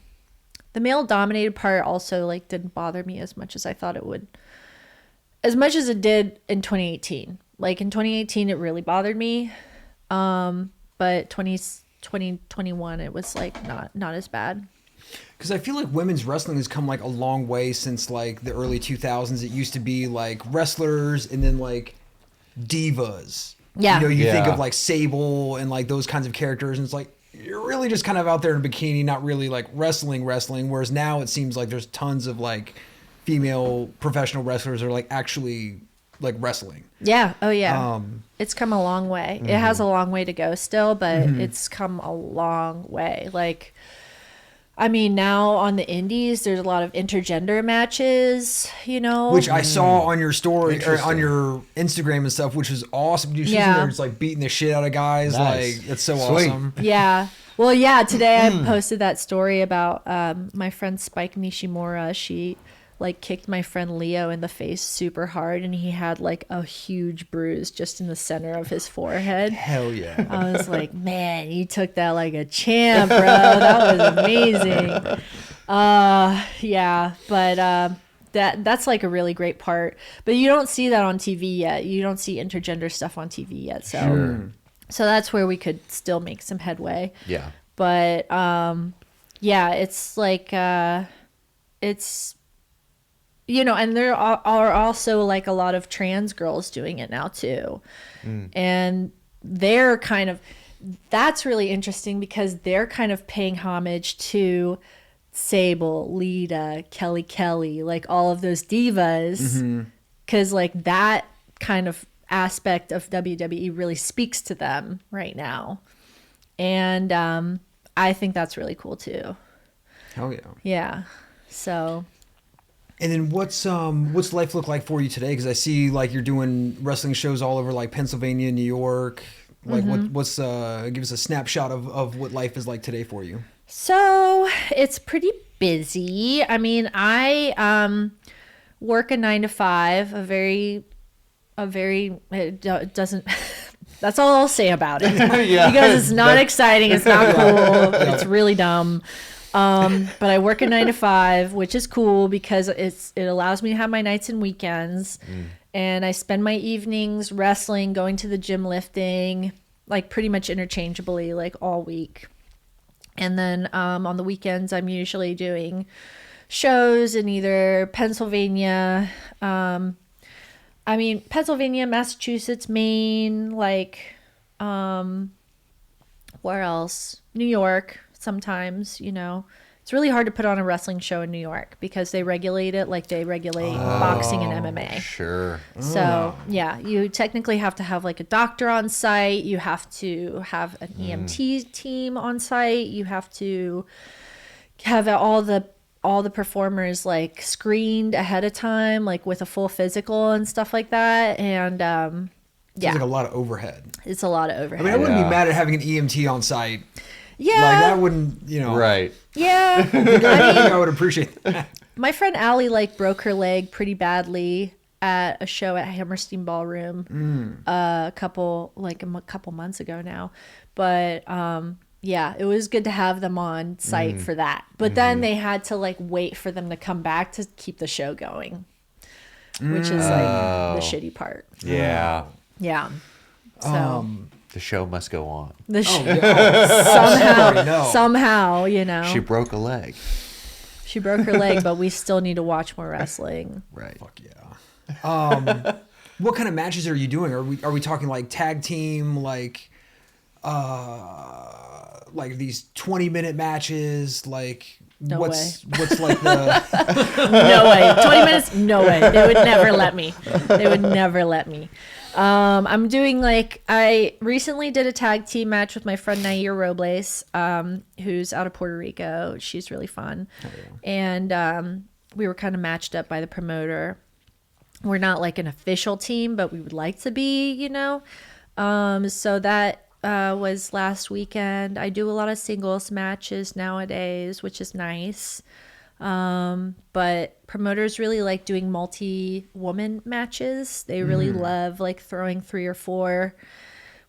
male dominated part also like didn't bother me as much as I thought it would, as much as it did in 2018. Like in 2018, it really bothered me. But 2021, it was like not as bad. Because I feel like women's wrestling has come like a long way since like the early 2000s. It used to be like wrestlers and then like divas. Yeah. You know, you think of like Sable and like those kinds of characters, and it's like you're really just kind of out there in a bikini, not really like wrestling. Whereas now it seems like there's tons of like female professional wrestlers are like actually like wrestling. Yeah. Oh yeah. It's come a long way. It has a long way to go still, but it's come a long way. Like, I mean, now on the indies, there's a lot of intergender matches, you know, which I saw on your story or on your Instagram and stuff, which is awesome. You see there just like beating the shit out of guys. Nice. Like it's so Sweet. awesome. Yeah. Well, yeah. Today I posted that story about my friend Spike Nishimura. She like kicked my friend Leo in the face super hard, and he had like a huge bruise just in the center of his forehead. Hell yeah. I was like, man, you took that like a champ, bro. That was amazing. Yeah, but that's like a really great part. But you don't see that on TV yet. You don't see intergender stuff on TV yet. So so that's where we could still make some headway. Yeah. But yeah, it's like it's, you know, and there are also like a lot of trans girls doing it now too. And they're kind of, that's really interesting because they're kind of paying homage to Sable, Lita, Kelly, like all of those divas. Cause like that kind of aspect of WWE really speaks to them right now. And I think that's really cool too. Hell yeah. Yeah. So. And then what's life look like for you today? Because I see like you're doing wrestling shows all over like Pennsylvania, New York. Like what's give us a snapshot of what life is like today for you. So it's pretty busy. I mean, I work a 9 to 5, a very it doesn't. That's all I'll say about it. Because it's not exciting. It's not cool. It's really dumb. But I work a 9 to 5, which is cool because it allows me to have my nights and weekends. And I spend my evenings wrestling, going to the gym, lifting, like pretty much interchangeably, like all week. And then on the weekends, I'm usually doing shows in either Pennsylvania, Pennsylvania, Massachusetts, Maine, like, where else? New York. Sometimes, you know, it's really hard to put on a wrestling show in New York because they regulate it like they regulate boxing and MMA. Sure. So yeah, you technically have to have like a doctor on site. You have to have an EMT team on site. You have to have all the performers like screened ahead of time, like with a full physical and stuff like that. And yeah, It's like a lot of overhead. It's a lot of overhead. I mean, I wouldn't be mad at having an EMT on site. Yeah. Like that wouldn't, you know. Right. Yeah. I think I would appreciate that. My friend Allie like broke her leg pretty badly at a show at Hammerstein Ballroom a couple months ago now. But yeah, it was good to have them on site for that. But then they had to like wait for them to come back to keep the show going, which is like the shitty part. Yeah. Yeah. So The show must go on. the No. somehow, you know, She broke a leg. she broke her leg, but we still need to watch more wrestling. Right. Fuck yeah. What kind of matches are you doing? Are we talking like tag team, like these 20-minute matches? Like No what's like the No way. 20 minutes? No way. They would never let me. I'm doing I recently did a tag team match with my friend Nair Robles, who's out of Puerto Rico. She's really fun. Oh, yeah. And we were kind of matched up by the promoter. We're not like an official team, but we would like to be, you know. So that was last weekend. I do a lot of singles matches nowadays, which is nice. But promoters really like doing multi-woman matches. They really love like throwing 3 or 4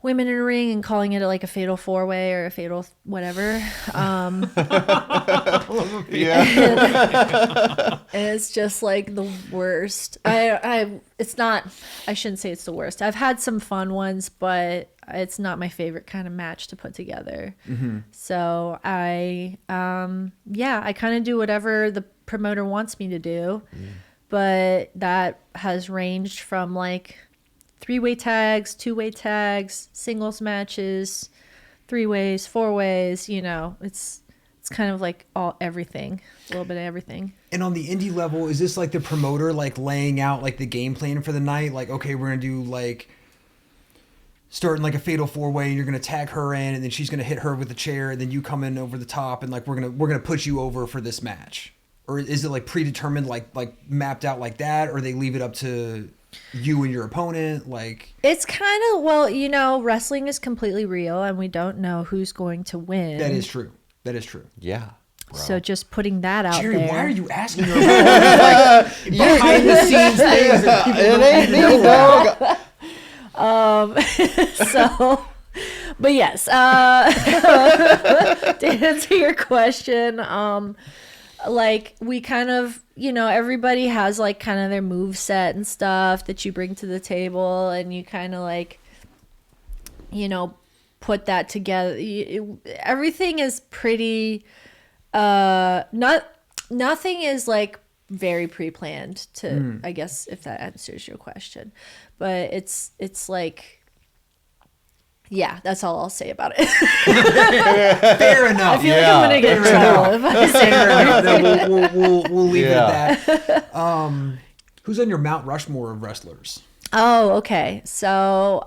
women in a ring and calling it like a fatal 4-way or a fatal whatever. Yeah. And it's just like the worst. I shouldn't say it's the worst. I've had some fun ones, but it's not my favorite kind of match to put together. So I kind of do whatever the promoter wants me to do. But that has ranged from like 3-way tags, 2-way tags, singles matches, 3-ways, 4-ways, you know, it's kind of like everything, a little bit of everything. And on the indie level, is this like the promoter like laying out like the game plan for the night? Like, okay, we're gonna do like starting like a fatal 4-way, and you're gonna tag her in, and then she's gonna hit her with a chair, and then you come in over the top, and like we're gonna put you over for this match? Or is it like predetermined, like mapped out like that, or they leave it up to you and your opponent? Like, it's kind of, well, you know, wrestling is completely real, and we don't know who's going to win. that is true. Yeah. Bro. So just putting that out Jerry, there. why are you asking her about like behind the scenes things that people don't even know about? So, but yes, to answer your question, like we kind of, you know, everybody has like kind of their move set and stuff that you bring to the table, and you kind of like, you know, put that together. Everything is pretty, nothing is like very pre-planned to, I guess, if that answers your question, but it's like, yeah, that's all I'll say about it. Fair enough. I feel like I'm gonna get in trouble if I say it right. We'll leave it at that. Who's on your Mount Rushmore of wrestlers? Oh, okay. So,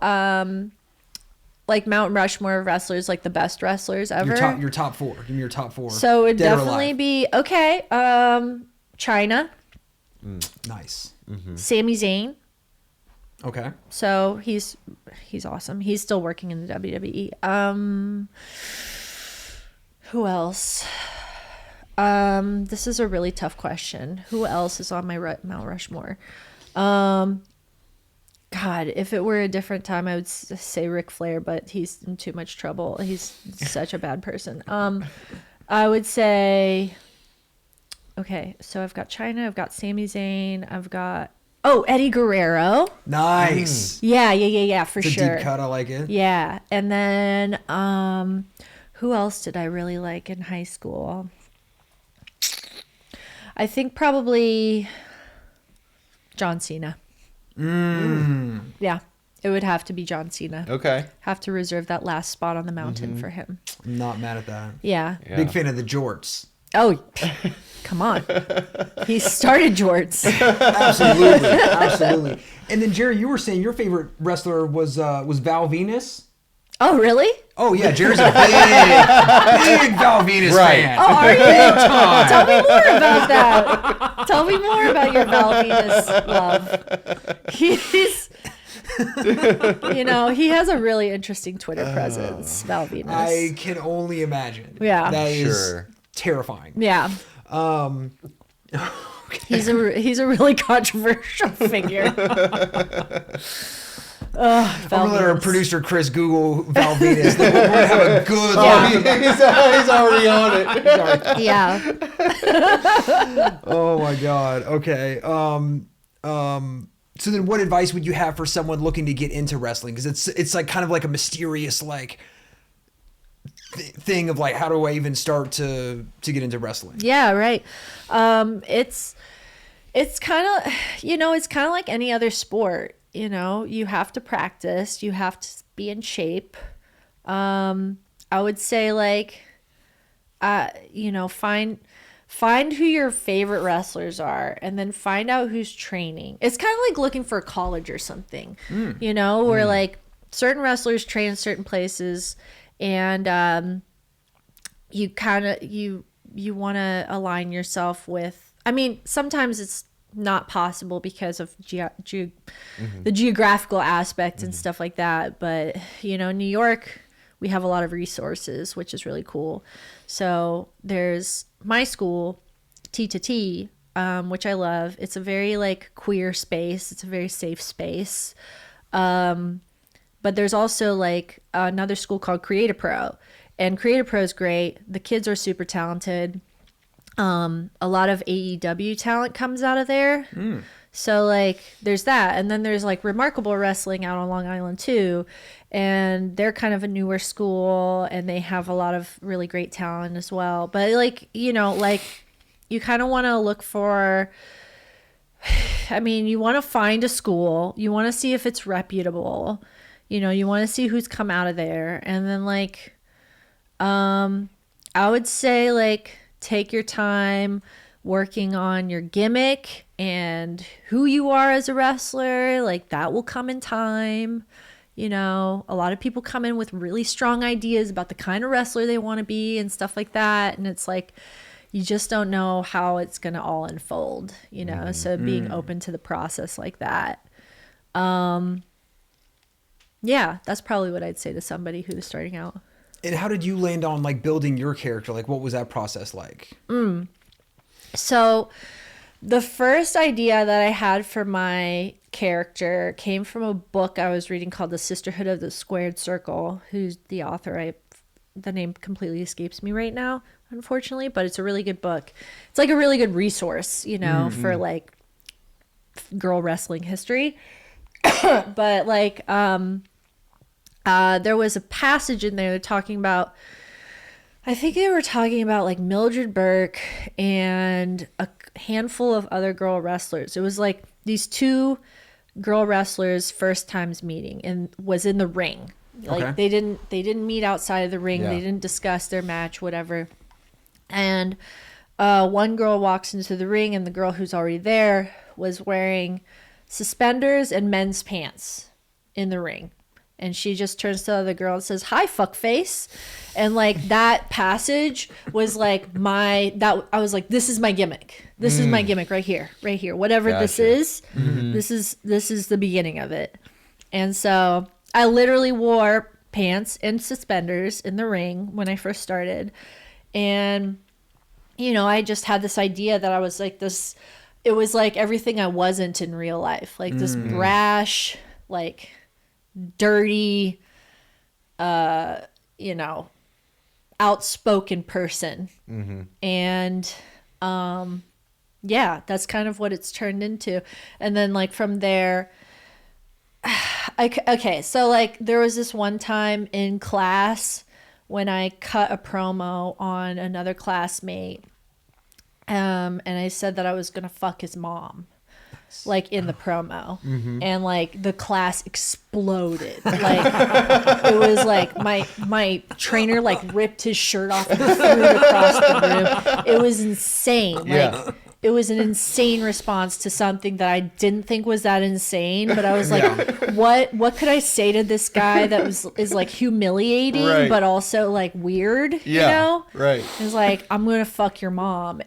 like Mount Rushmore of wrestlers, like the best wrestlers ever. Your top 4. Give me your top 4. So it would dead or definitely alive. be okay. China, Nice. Sami Zayn. Okay. So he's awesome. He's still working in the WWE. Who else? This is a really tough question. Who else is on my Mount Rushmore? God, if it were a different time, I would say Ric Flair, but he's in too much trouble. He's such a bad person. I would say, okay, so I've got China, I've got Sami Zayn, I've got Eddie Guerrero. Nice. Yeah, for It's a sure. deep cut. I like it. Yeah, and then who else did I really like in high school? I think probably John Cena. Yeah, it would have to be John Cena. Okay. Have to reserve that last spot on the mountain for him. I'm not mad at that. Yeah. Big fan of the jorts. Oh, come on. He started jorts. Absolutely. And then Jerry, you were saying your favorite wrestler was Val Venus. Oh, really? Oh yeah, Jerry's a big Val Venus fan. Oh, are you? Tell me more about that. Tell me more about your Val Venus love. He's, you know, he has a really interesting Twitter presence, Val Venus. I can only imagine. Yeah. That is Sure. terrifying. Yeah. He's a really controversial figure. I'm gonna let our producer Chris Google Val Venus. We're gonna have a good. He's already on it. Yeah. Oh my god. Okay. So then, what advice would you have for someone looking to get into wrestling? Because it's like kind of like a mysterious like thing of like, how do I even start to get into wrestling? Yeah. Right. It's kind of, it's kind of like any other sport. You have to practice, you have to be in shape. I would say like, find who your favorite wrestlers are and then find out who's training. It's kind of like looking for a college or something, where like certain wrestlers train in certain places and, you kind of, you want to align yourself with, sometimes it's not possible because of the geographical aspect and stuff like that. But, New York, we have a lot of resources, which is really cool. So there's my school, T2T, which I love. It's a very like queer space. It's a very safe space. But there's also like another school called Creative Pro, and Creative Pro is great. The kids are super talented. A lot of AEW talent comes out of there. So like there's that. And then there's like Remarkable Wrestling out on Long Island too. And they're kind of a newer school and they have a lot of really great talent as well. But like, you kind of want to look for, you want to find a school, you want to see if it's reputable, you want to see who's come out of there. And then like, I would say like, take your time working on your gimmick and who you are as a wrestler. Like that will come in time. A lot of people come in with really strong ideas about the kind of wrestler they want to be and stuff like that. And it's like, you just don't know how it's going to all unfold, so being open to the process like that. Yeah, that's probably what I'd say to somebody who's starting out. And how did you land on like building your character? Like, what was that process like? So the first idea that I had for my character came from a book I was reading called The Sisterhood of the Squared Circle. Who's the author? The name completely escapes me right now, unfortunately, but it's a really good book. It's like a really good resource, for like girl wrestling history. But like, there was a passage in there talking about, I think they were talking about like Mildred Burke and a handful of other girl wrestlers. It was like these two girl wrestlers first times meeting and was in the ring. Like they didn't meet outside of the ring. They didn't discuss their match, whatever. And one girl walks into the ring and the girl who's already there was wearing suspenders and men's pants in the ring. And she just turns to the other girl and says, "Hi, fuckface." And like that passage was like I was like, this is my gimmick. This is my gimmick right here. Whatever this is, this is the beginning of it. And so I literally wore pants and suspenders in the ring when I first started. And, I just had this idea that I was like this, it was like everything I wasn't in real life. Like this brash, like dirty, outspoken person. And that's kind of what it's turned into. And then like from there, okay, so like there was this one time in class when I cut a promo on another classmate, and I said that I was gonna fuck his mom, like in the promo, and like the class exploded. Like it was like my trainer like ripped his shirt off and threw it across the room. It was insane. Like it was an insane response to something that I didn't think was that insane. But I was like, what could I say to this guy that is like humiliating, but also like weird, Right. It's like, I'm going to fuck your mom.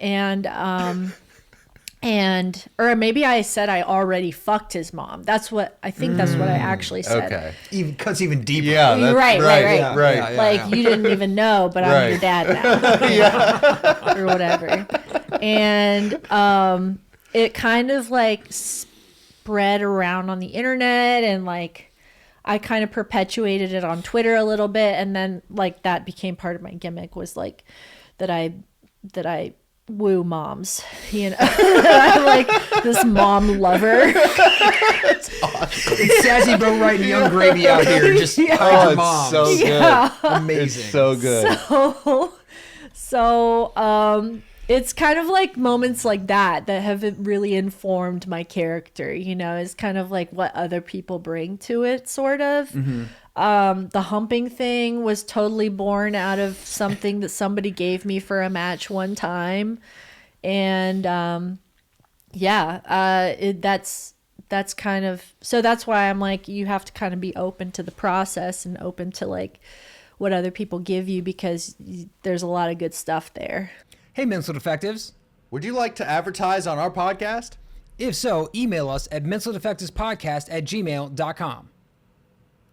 Or maybe I said I already fucked his mom. That's what I actually said. Okay. Even cuts even deeper. Yeah. That's, right. Right. Like you didn't even know, but I'm your dad now. Or whatever. And it kind of like spread around on the internet, and like I kind of perpetuated it on Twitter a little bit, and then like that became part of my gimmick, was like that I woo moms, you know. I'm like this mom lover. That's awesome. It's Sazzy Boatright and Young Gravy out here, just Yeah. hide your It's moms. so good. Yeah. Amazing. It's so good. So it's kind of like moments like that have really informed my character, you know. It's kind of like what other people bring to it, sort of. The humping thing was totally born out of something that somebody gave me for a match one time. And that's kind of, so that's why I'm like, you have to kind of be open to the process and open to like what other people give you, because there's a lot of good stuff there. Hey, Mental Defectives. Would you like to advertise on our podcast? If so, email us at mentaldefectivespodcast@gmail.com.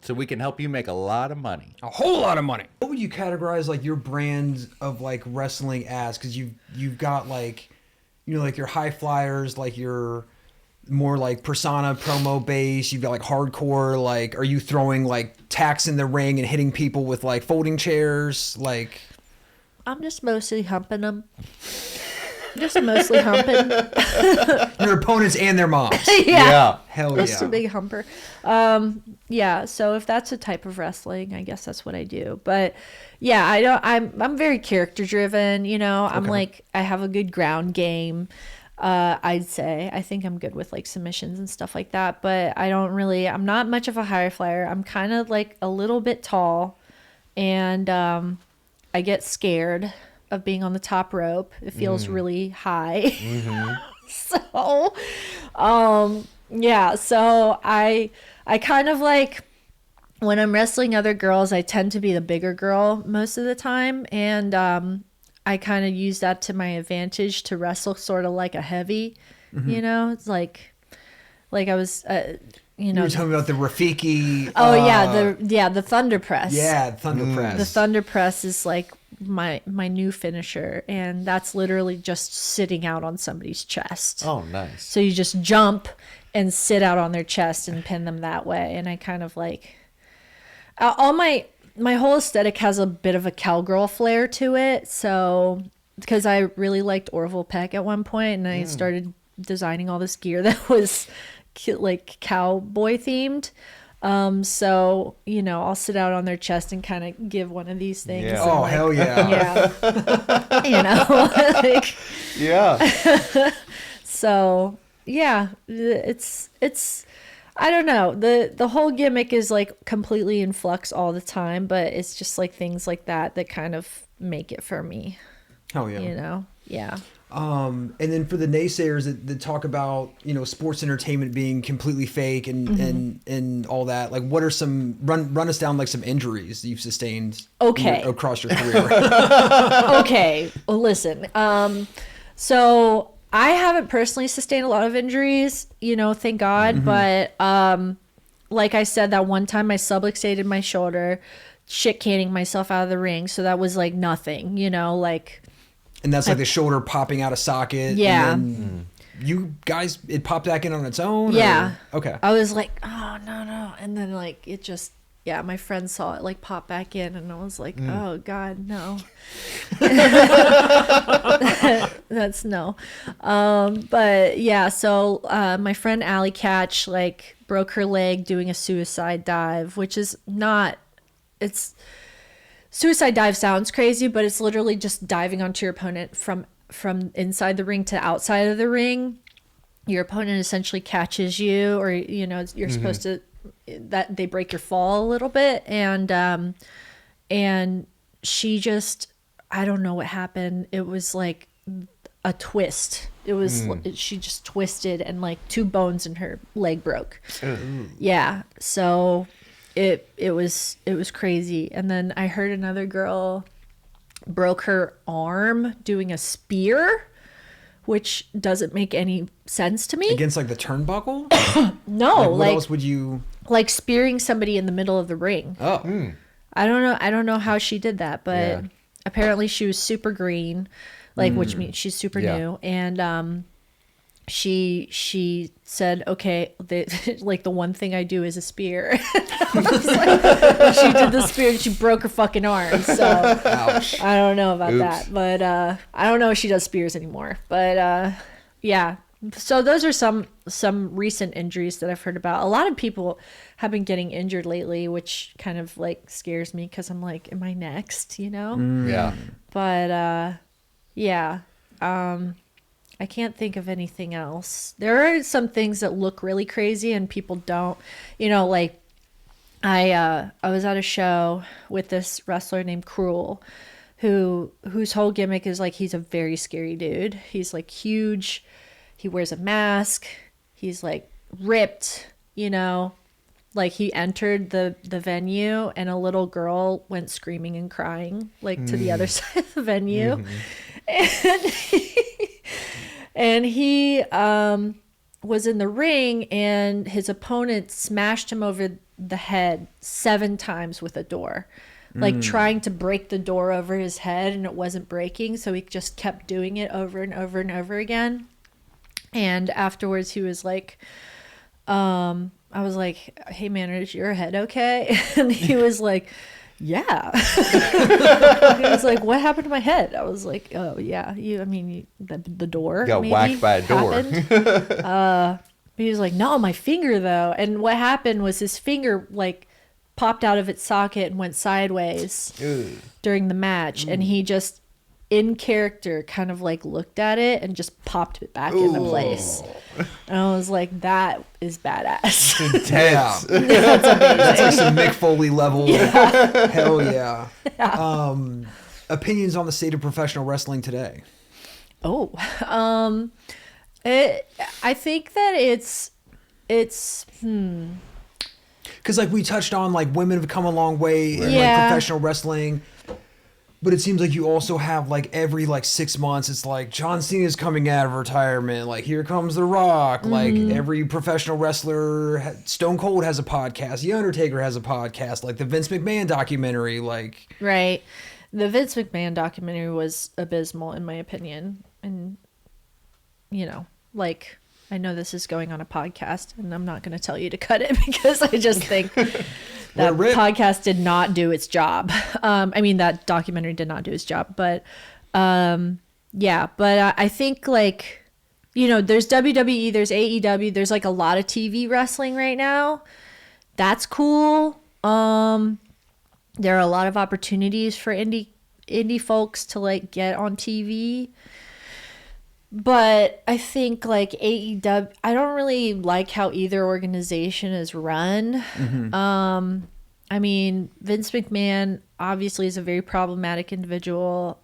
So we can help you make a lot of money. A whole lot of money. What would you categorize like your brand of like wrestling as? Because you've got like, you know, like your high flyers, like your more like persona promo base. You've got like hardcore. Like, are you throwing like tacks in the ring and hitting people with like folding chairs? Like, I'm just mostly humping them. Just mostly humping. your opponents and their moms. Yeah. Hell Just yeah. a big humper. Yeah, so if that's a type of wrestling, I guess that's what I do. But yeah, I'm very character driven, you know. I'm like, I have a good ground game. I'd say I think I'm good with like submissions and stuff like that, but I'm not much of a high flyer. I'm kind of like a little bit tall, and I get scared of being on the top rope. It feels really high. So yeah, so I kind of like, when I'm wrestling other girls, I tend to be the bigger girl most of the time, and I kind of use that to my advantage to wrestle sort of like a heavy, you know. It's like I was you know, You were talking about the Rafiki. the thunder press. Yeah, Thunder Press. The thunder press is like my new finisher, and that's literally just sitting out on somebody's chest. Oh, nice. So you just jump and sit out on their chest and pin them that way. And I kind of like, all my whole aesthetic has a bit of a cowgirl flair to it. So, because I really liked Orville Peck at one point, and I started designing all this gear that was like cowboy themed. So, you know, I'll sit out on their chest and kind of give one of these things. Yeah. and, Oh, like, hell yeah. yeah. You know, like, Yeah. so yeah, it's I don't know, the whole gimmick is like completely in flux all the time, but it's just like things like that kind of make it for me, Hell yeah. you know. Yeah. And then for the naysayers that talk about, you know, sports entertainment being completely fake and all that, like what are some, run us down like some injuries you've sustained across your career. Okay, well, listen, so I haven't personally sustained a lot of injuries, you know, thank God, but like I said, that one time I subluxated my shoulder, shit canning myself out of the ring, so that was like nothing, you know, like. And that's like the shoulder popping out of socket. Yeah. And then you guys, it popped back in on its own? Yeah. Or? Okay. I was like, oh, no. And then, like, it just, yeah, my friend saw it, like, pop back in. And I was like, oh, God, no. That's no. But, yeah, so my friend Allie Catch, like, broke her leg doing a suicide dive, which is not, it's... Suicide dive sounds crazy, but it's literally just diving onto your opponent from inside the ring to outside of the ring. Your opponent essentially catches you, or, you know, you're supposed to, that they break your fall a little bit. And she just, I don't know what happened. It was like a twist. It was, she just twisted, and like 2 bones in her leg broke. Yeah. So it was crazy. And then I heard another girl broke her arm doing a spear, which doesn't make any sense to me. Against like the turnbuckle? No, What else would you? like spearing somebody in the middle of the ring. Oh. I don't know how she did that, but Yeah. apparently she was super green, like, which means she's super Yeah. new. And she said, okay, like the one thing I do is a spear. I was like, she did the spear and she broke her fucking arm. So Ouch. I don't know about Oops. that, but I don't know if she does spears anymore. But yeah, so those are some recent injuries that I've heard about. A lot of people have been getting injured lately, which kind of like scares me because I'm like, am I next? You know? Yeah. But yeah. I can't think of anything else. There are some things that look really crazy and people don't, you know, like I was at a show with this wrestler named Cruel, whose whole gimmick is like he's a very scary dude. He's like huge. He wears a mask. He's like ripped, you know. Like he entered the venue and a little girl went screaming and crying like to the other side of the venue. And he was in the ring and his opponent smashed him over the head 7 times with a door, like trying to break the door over his head, and it wasn't breaking. So he just kept doing it over and over and over again. And afterwards he was like, I was like, hey man, is your head okay? And he was like, yeah. He was like, what happened to my head? I was like, oh yeah, the door Got maybe whacked by a door. happened. He was like, no, my finger though. And what happened was his finger like popped out of its socket and went sideways during the match. And he just, in character, kind of like looked at it and just popped it back into place. And I was like, that is badass. Intense. That's like some Mick Foley level. Yeah. Hell yeah. Opinions on the state of professional wrestling today? Oh, I think that it's Because like we touched on, like women have come a long way in like Yeah. professional wrestling, but it seems like you also have like every like 6 months, it's like John Cena's coming out of retirement, like here comes The Rock, like every professional wrestler, Stone Cold has a podcast, The Undertaker has a podcast, like the Vince McMahon documentary, like right. The Vince McMahon documentary was abysmal in my opinion, and you know, like. I know this is going on a podcast, and I'm not going to tell you to cut it because I just think that podcast did not do its job. I mean, that documentary did not do its job. But yeah, but I think like, you know, there's WWE, there's AEW, there's like a lot of TV wrestling right now. That's cool. There are a lot of opportunities for indie folks to like get on TV. But I think like AEW, I don't really like how either organization is run. I mean, Vince McMahon obviously is a very problematic individual.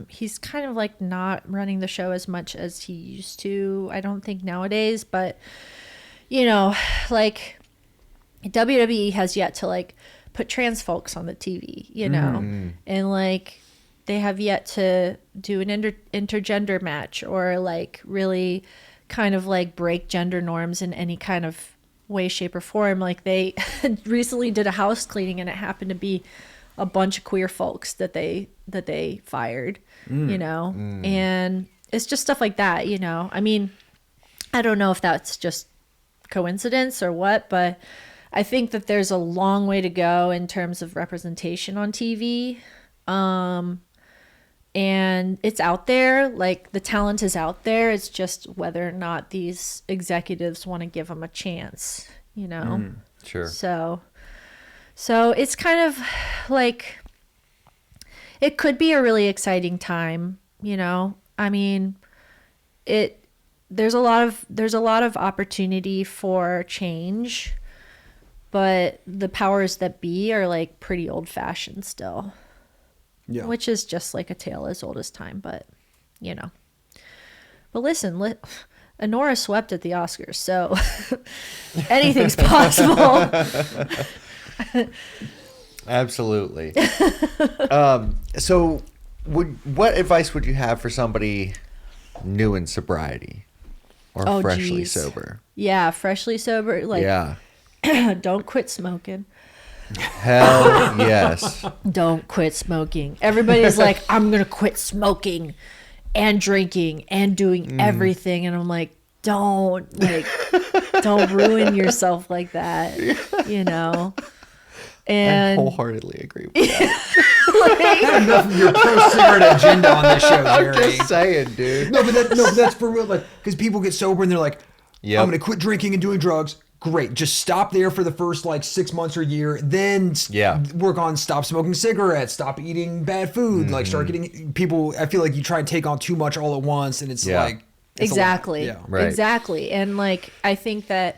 He's kind of like not running the show as much as he used to, I don't think nowadays. But, you know, like WWE has yet to like put trans folks on the TV, you know, and like they have yet to do an intergender match or like really kind of like break gender norms in any kind of way, shape, or form. Like they recently did a house cleaning and it happened to be a bunch of queer folks that they fired, you know, and it's just stuff like that, you know. I mean, I don't know if that's just coincidence or what, but I think that there's a long way to go in terms of representation on TV. And it's out there, like the talent is out there. It's just whether or not these executives want to give them a chance, you know? Sure. So it's kind of like, it could be a really exciting time, you know? I mean, there's a lot of opportunity for change, but the powers that be are like pretty old fashioned still. Yeah. Which is just like a tale as old as time, but you know. But listen, Honora swept at the Oscars, so anything's possible. Absolutely. So what advice would you have for somebody new in sobriety or freshly sober? Yeah, freshly sober. Like, yeah. Don't quit smoking. Hell yes. Don't quit smoking. Everybody's like, I'm going to quit smoking and drinking and doing everything. And I'm like, don't don't ruin yourself like that, I And wholeheartedly agree with that. I have enough of your pro-cigarette agenda on this show, Jerry. I'm just saying, dude. No, but that's for real. Like, because people get sober and they're like, Yep. I'm going to quit drinking and doing drugs. Great. Just stop there for the first 6 months or a year. Then work on stop smoking cigarettes, stop eating bad food, start getting people. I feel like you try and take on too much all at once. And it's exactly. Yeah. Right. Exactly. And I think that's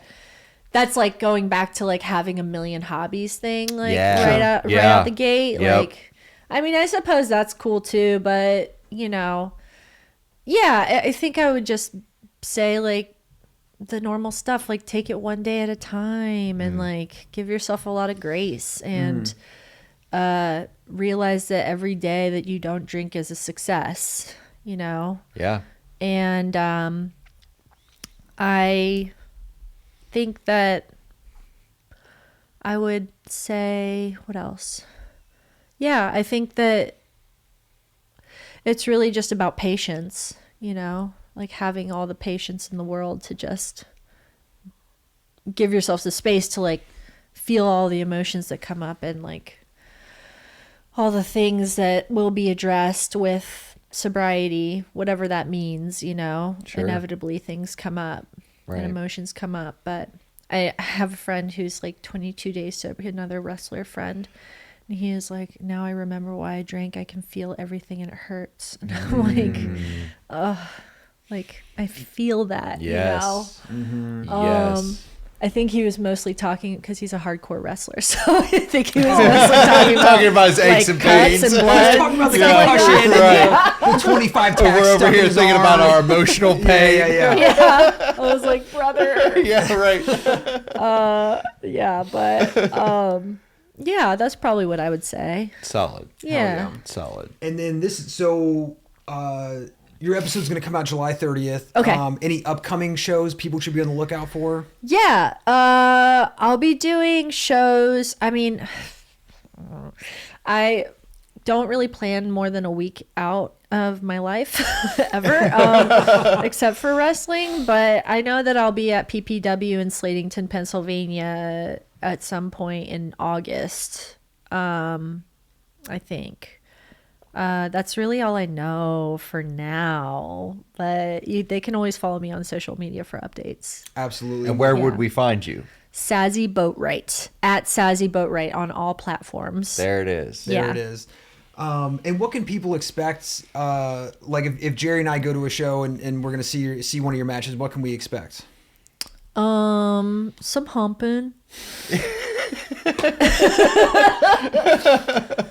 going back to having a million hobbies thing, right out the gate. Yep. I suppose that's cool too, but I think I would just say the normal stuff, take it one day at a time and give yourself a lot of grace and realize that every day that you don't drink is a success, Yeah. And I think that I would say, what else? Yeah, I think that it's really just about patience, having all the patience in the world to just give yourself the space to feel all the emotions that come up and all the things that will be addressed with sobriety, whatever that means, Sure. Inevitably things come up. Right. And emotions come up. But I have a friend who's 22 days sober, another wrestler friend. And he is now I remember why I drank. I can feel everything and it hurts. And I'm I feel that, Yes. Mm-hmm. Yes. I think he was mostly talking because he's a hardcore wrestler. So I think he was mostly talking about his aches and cuts pains. and I was blood. talking about the stuff like concussion that. and the 25 tacks We're over stuck in here his thinking arm. about our emotional pain. Yeah. Yeah, I was like, brother. Yeah, right. Yeah, but yeah, that's probably what I would say. Solid. Yeah. Solid. And then your episode's going to come out July 30th. Okay. Any upcoming shows people should be on the lookout for? Yeah, I'll be doing shows. I don't really plan more than a week out of my life ever, except for wrestling. But I know that I'll be at PPW in Slatington, Pennsylvania at some point in August. I think. That's really all I know for now, but they can always follow me on social media for updates. Absolutely. And where Yeah. would we find you? Sazzy Boatright, at Sazzy Boatright on all platforms. There it is. There Yeah. it is. And what can people expect? If Jerry and I go to a show and we're going to see one of your matches, what can we expect? Some humping.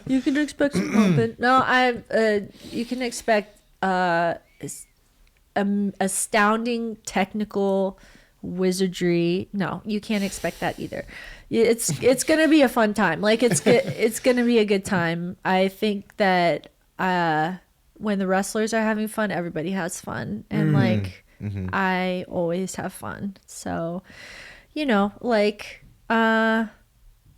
You can expect some humping. No, you can expect astounding technical wizardry. No, you can't expect that either. It's gonna be a fun time. It's gonna be a good time. I think that when the wrestlers are having fun, everybody has fun, and I always have fun. So,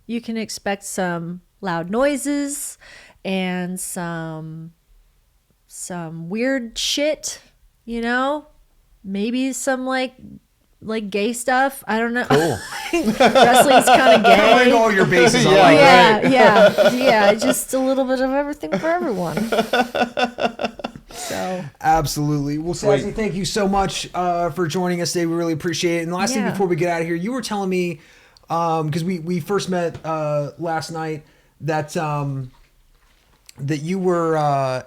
you can expect some loud noises and some weird shit, maybe some gay stuff. I don't know. Cool. Wrestling's kind of Covering gay. all your bases. Yeah. Yeah. Just a little bit of everything for everyone. So Absolutely. Well, Sazzy, thank you so much for joining us today. We really appreciate it. And last thing Yeah. before we get out of here, you were telling me, because we first met last night, that you were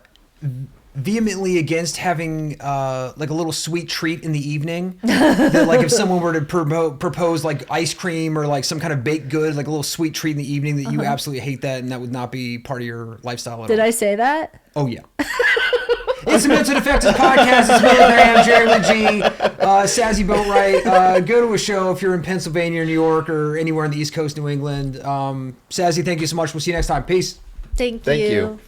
vehemently against having a little sweet treat in the evening. That if someone were to propose ice cream or some kind of baked good, a little sweet treat in the evening, that you absolutely hate that, and that would not be part of your lifestyle at all. did I say that? Oh, yeah. It's the Mental Defectives podcast. It's Milligram, Jerry G, Sazzy Boatright. Go to a show if you're in Pennsylvania or New York or anywhere on the East Coast, New England. Sazzy, thank you so much. We'll see you next time. Peace. Thank Thank you. you.